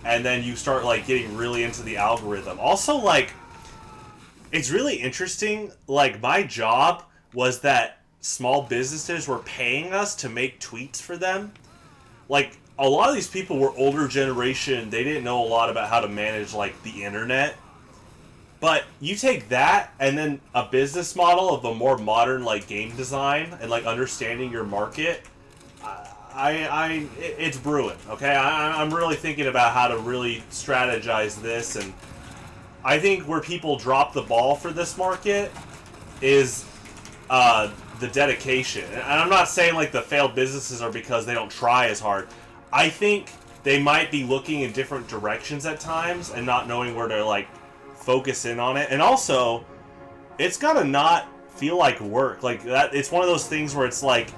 and then you start like getting really into the algorithm. Also, like, it's really interesting, like, my job was that small businesses were paying us to make tweets for them. Like, a lot of these people were older generation, they didn't know a lot about how to manage like the internet. But you take that and then a business model of a more modern like game design and like understanding your market, it's brewing, okay? I'm really thinking about how to really strategize this, and I think where people drop the ball for this market is the dedication. And I'm not saying like the failed businesses are because they don't try as hard. I think they might be looking in different directions at times and not knowing where to like focus in on it. And also, it's gotta not feel like work. Like that, it's one of those things where it's like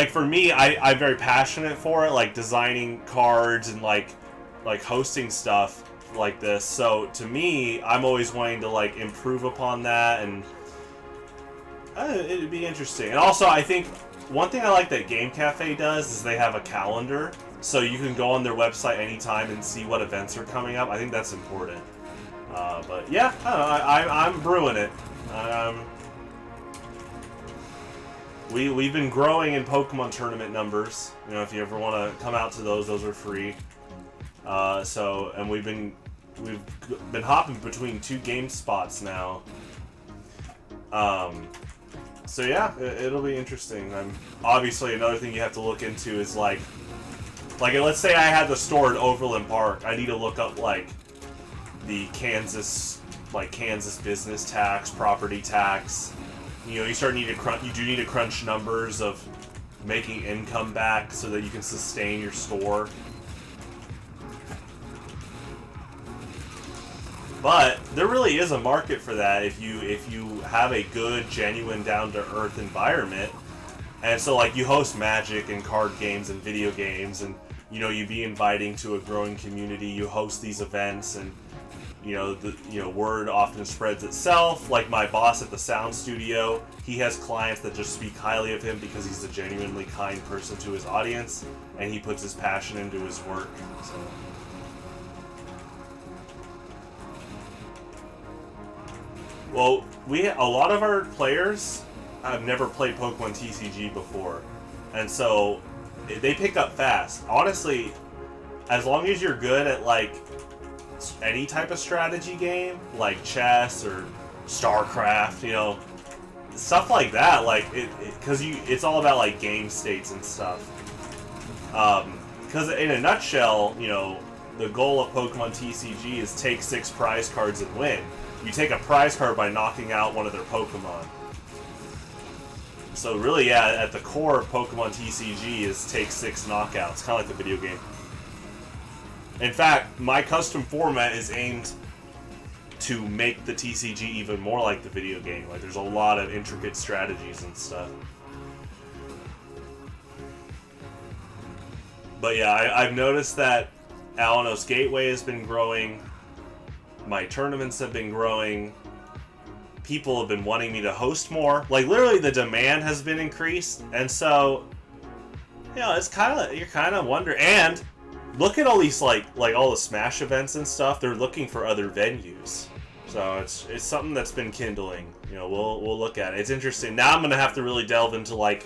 for me, I'm very passionate for it, like designing cards and like hosting stuff like this. So to me, I'm always wanting to like improve upon that, and it'd be interesting. And also, I think one thing I like that Game Cafe does is they have a calendar, so you can go on their website anytime and see what events are coming up. I think that's important. But yeah, I don't know, I'm brewing it. We've been growing in Pokemon tournament numbers. You know, if you ever want to come out to those are free. And we've been hopping between 2 game spots now. So yeah, it'll be interesting. Obviously another thing you have to look into is like let's say I had the store in Overland Park. I need to look up like the Kansas business tax, property tax. You know, you do need to crunch numbers of making income back so that you can sustain your store. But there really is a market for that if you have a good, genuine, down-to-earth environment. And so, like, you host Magic and card games and video games, and, you know, you be inviting to a growing community. You host these events, and, word often spreads itself. Like my boss at the sound studio, he has clients that just speak highly of him because he's a genuinely kind person to his audience, and he puts his passion into his work. So. Well, a lot of our players have never played Pokemon TCG before, and so they pick up fast. Honestly, as long as you're good at like any type of strategy game, like chess or StarCraft, you know, stuff like that, like because it's all about like game states and stuff. Because in a nutshell, you know, the goal of Pokemon TCG is take 6 prize cards and win. You take a prize card by knocking out one of their Pokemon. So really, yeah, at the core of Pokemon TCG is take 6 knockouts, kind of like the video game. In fact, my custom format is aimed to make the TCG even more like the video game. Like, there's a lot of intricate strategies and stuff. But yeah, I've noticed that Alinos Gateway has been growing. My tournaments have been growing. People have been wanting me to host more. Like, literally, the demand has been increased. And so, you know, you're kind of wondering. And look at all these, like all the Smash events and stuff. They're looking for other venues. So it's something that's been kindling. You know, we'll look at it. It's interesting. Now I'm going to have to really delve into, like,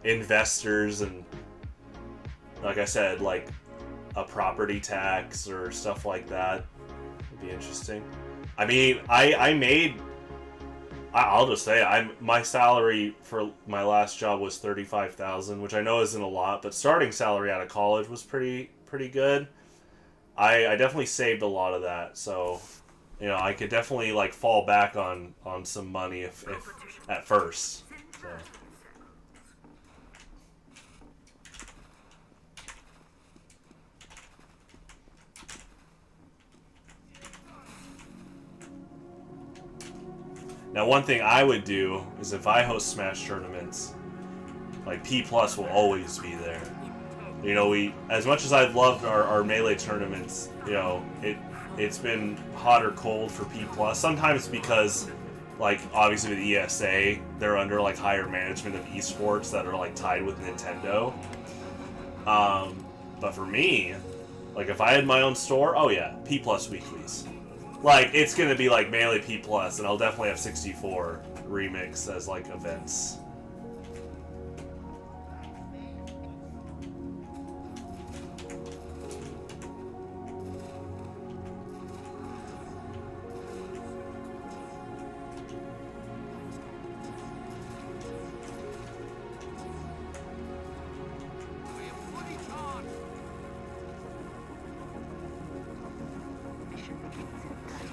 investors and, like I said, like, a property tax or stuff like that. Be interesting. I mean, I'll just say my salary for my last job was $35,000, which I know isn't a lot, but starting salary out of college was pretty good. I definitely saved a lot of that, so you know, I could definitely like fall back on some money if at first. So. Now, one thing I would do is if I host Smash tournaments, like P+ will always be there. You know, as much as I've loved our Melee tournaments, you know, it's been hot or cold for P+. Sometimes because, like, obviously with ESA, they're under like higher management of esports that are like tied with Nintendo. But for me, like if I had my own store, oh yeah, P+ weeklies. Like, it's gonna be like Melee P+, and I'll definitely have 64 remix as like events.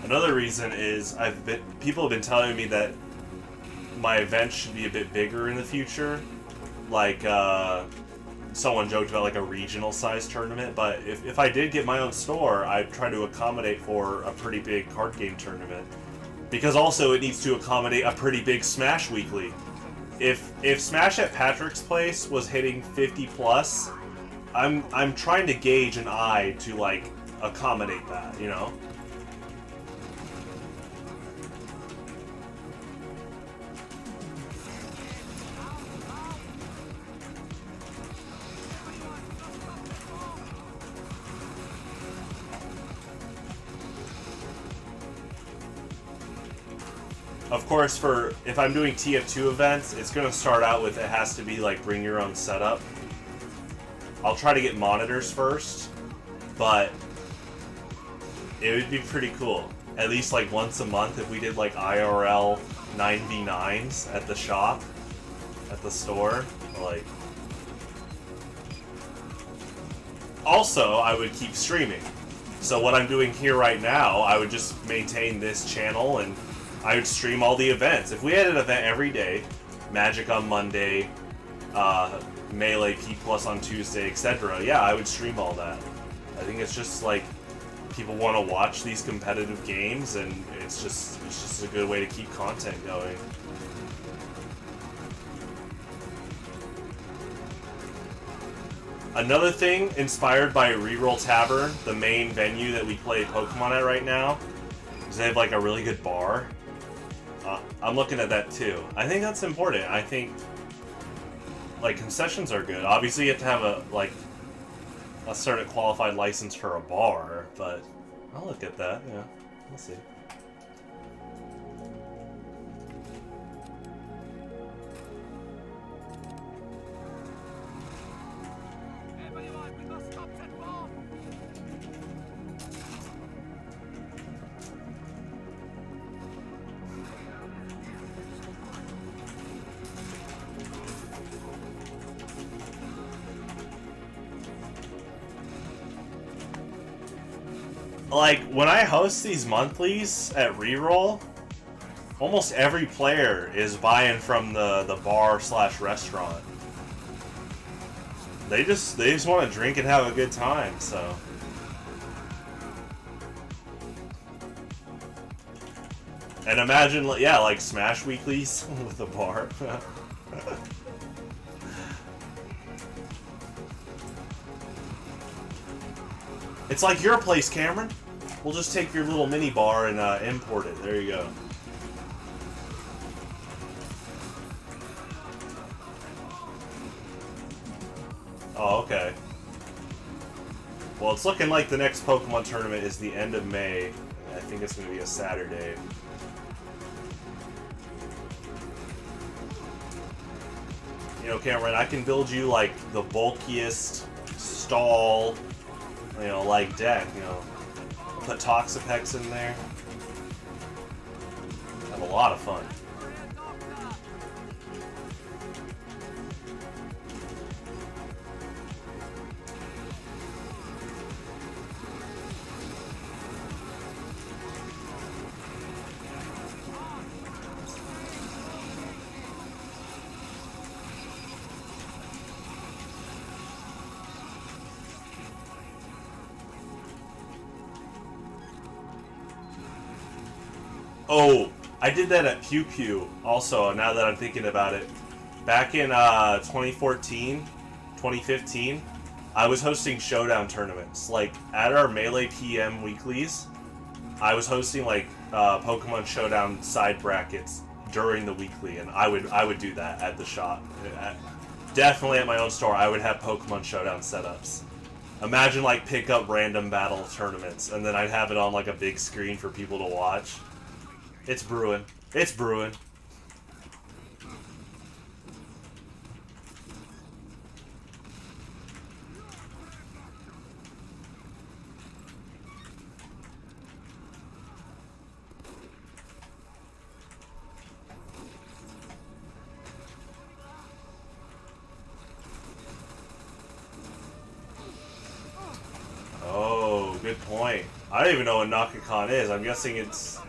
Another reason is people have been telling me that my event should be a bit bigger in the future. Like, someone joked about like a regional size tournament, but if I did get my own store, I'd try to accommodate for a pretty big card game tournament. Because also it needs to accommodate a pretty big Smash weekly. If Smash at Patrick's place was hitting 50 plus, I'm trying to gauge an eye to like accommodate that, you know? Of course, if I'm doing TF2 events, it's going to start out with it has to be like bring your own setup. I'll try to get monitors first, but it would be pretty cool. At least like once a month if we did like IRL 9v9s at the shop, at the store. Like, also, I would keep streaming. So what I'm doing here right now, I would just maintain this channel and I would stream all the events. If we had an event every day, Magic on Monday, Melee P Plus on Tuesday, etc., yeah, I would stream all that. I think it's just like people want to watch these competitive games, and it's just a good way to keep content going. Another thing inspired by Reroll Tavern, the main venue that we play Pokemon at right now, is they have like a really good bar. I'm looking at that too. I think that's important. I think like concessions are good. Obviously, you have to have a certain qualified license for a bar, but I'll look at that. Yeah, we'll see. Like, when I host these monthlies at Reroll, almost every player is buying from the bar/restaurant. They just want to drink and have a good time, so. And imagine, yeah, like Smash weeklies with a bar. It's like your place, Cameron. We'll just take your little mini bar and import it. There you go. Oh, okay. Well, it's looking like the next Pokemon tournament is the end of May. I think it's going to be a Saturday. You know, Cameron, I can build you, like, the bulkiest stall, you know, like deck, you know. Put Toxapex in there. Have a lot of fun. Oh, I did that at Pew Pew also, now that I'm thinking about it. Back in 2014, 2015, I was hosting showdown tournaments. Like, at our Melee PM weeklies, I was hosting, like, Pokemon Showdown side brackets during the weekly, and I would do that at the shop. Definitely at my own store, I would have Pokemon Showdown setups. Imagine, like, pick up random battle tournaments, and then I'd have it on, like, a big screen for people to watch. It's brewing. It's brewing. Oh, good point. I don't even know what NakaCon is. I'm guessing it's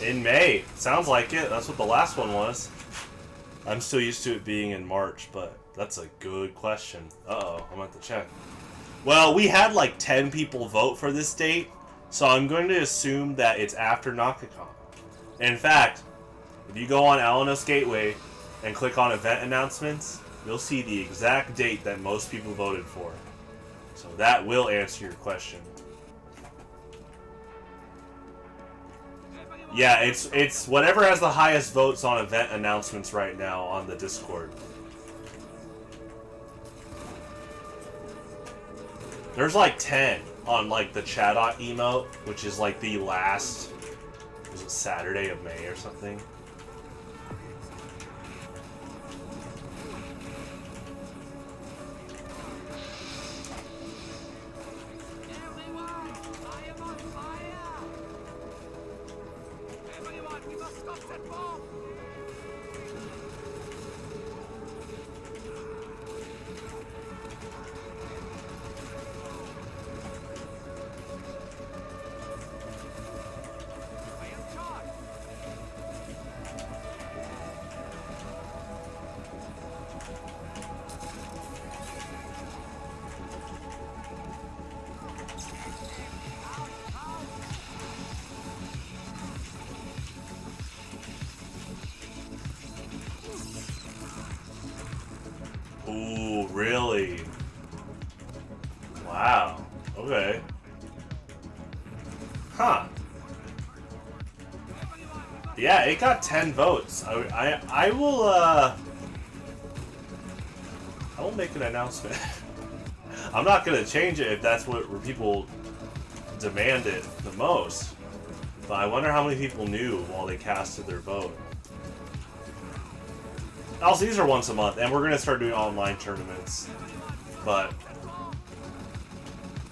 in May. Sounds like it. That's what the last one was. I'm still used to it being in March, but that's a good question. Uh-oh, I'm at the check. Well, we had like 10 people vote for this date, so I'm going to assume that it's after NakaCon. In fact, if you go on Alinos Gateway and click on event announcements, you'll see the exact date that most people voted for. So that will answer your question. Yeah, it's whatever has the highest votes on event announcements right now on the Discord. There's like 10 on like the Chadot emote, which is like the last, was it Saturday of May or something? Ooh, really? Wow. Okay. Huh. Yeah, it got 10 votes. I will make an announcement. I'm not gonna change it if that's what people demand it the most. But I wonder how many people knew while they casted their vote. Also, these are once a month, and we're gonna start doing online tournaments. But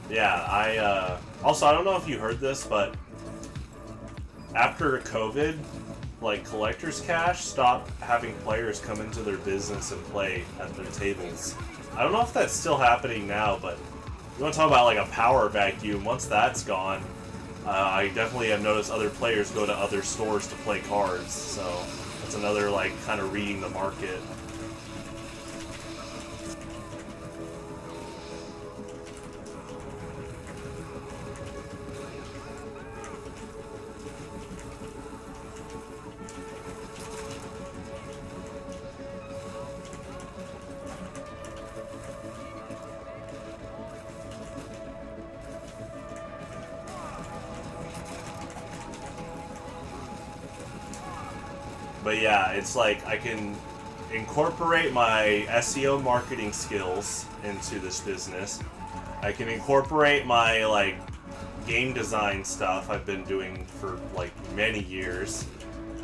yeah, also I don't know if you heard this, but after COVID, like Collector's Cash stopped having players come into their business and play at their tables. I don't know if that's still happening now, but you want to talk about like a power vacuum? Once that's gone, I definitely have noticed other players go to other stores to play cards. So that's another like kind of reading the market. But yeah, it's like I can incorporate my SEO marketing skills into this business. I can incorporate my like game design stuff I've been doing for like many years.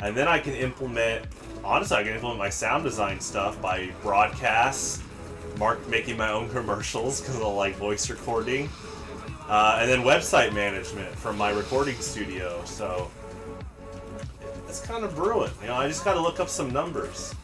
And then I can implement, honestly, I can implement my sound design stuff by broadcasts, making my own commercials because I like voice recording. And then website management from my recording studio. So it's kind of brewing. You know, I just got to look up some numbers.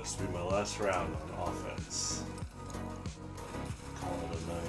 This will be my last round on offense. Call it a night.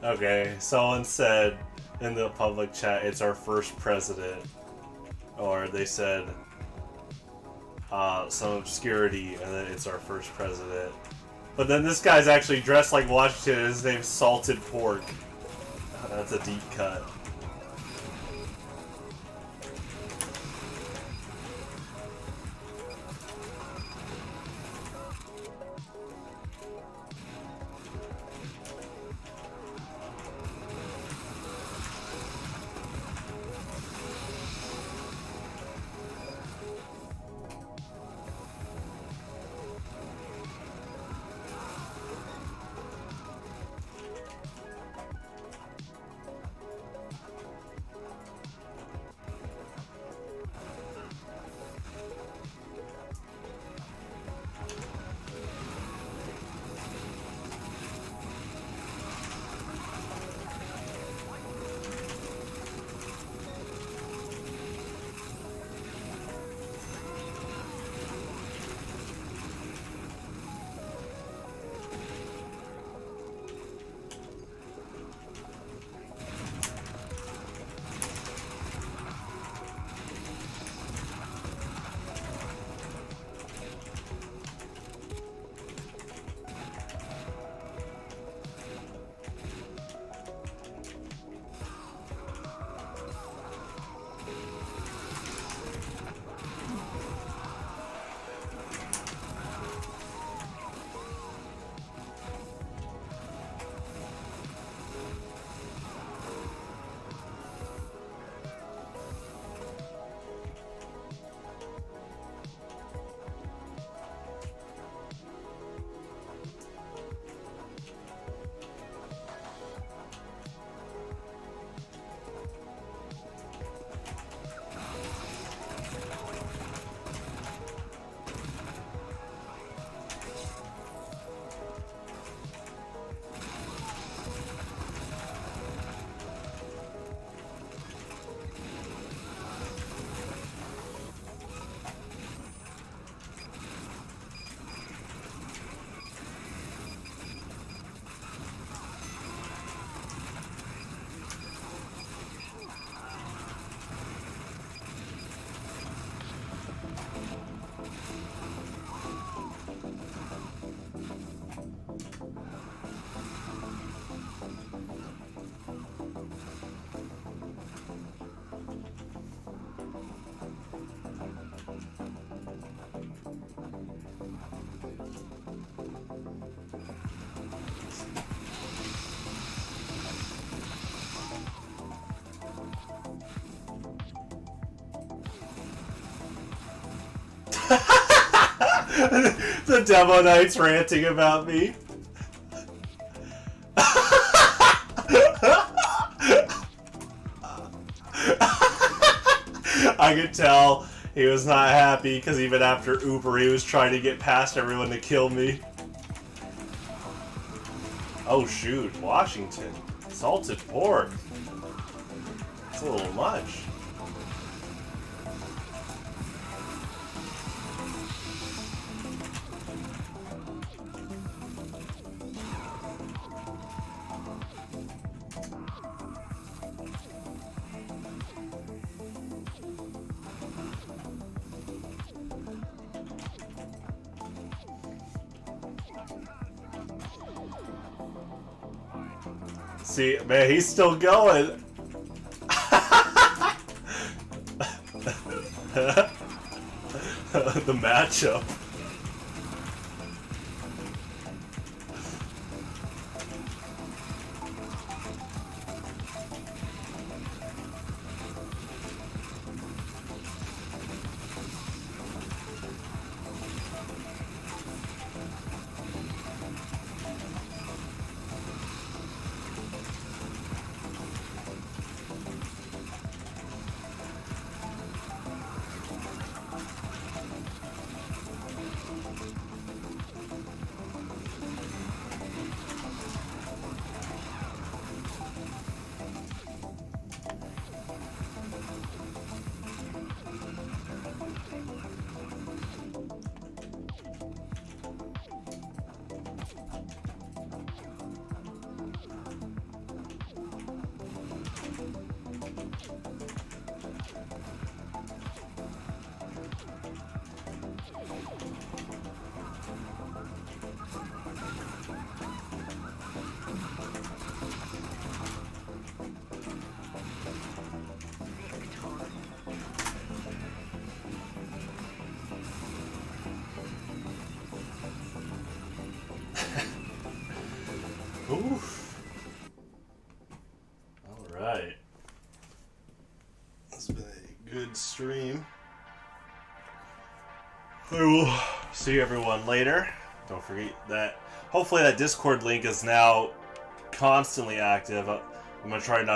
Okay, someone said in the public chat it's our first president. Or they said some obscurity and then it's our first president. But then this guy's actually dressed like Washington and his name's Salted Pork. That's a deep cut. The Demo Knight's ranting about me. I could tell he was not happy because even after Uber, he was trying to get past everyone to kill me. Oh shoot, Washington. Salted pork. It's a little much. See, man, he's still going. The matchup. Oof. Alright. That's been a good stream. I will see everyone later. Don't forget that. Hopefully that Discord link is now constantly active. I'm going to try not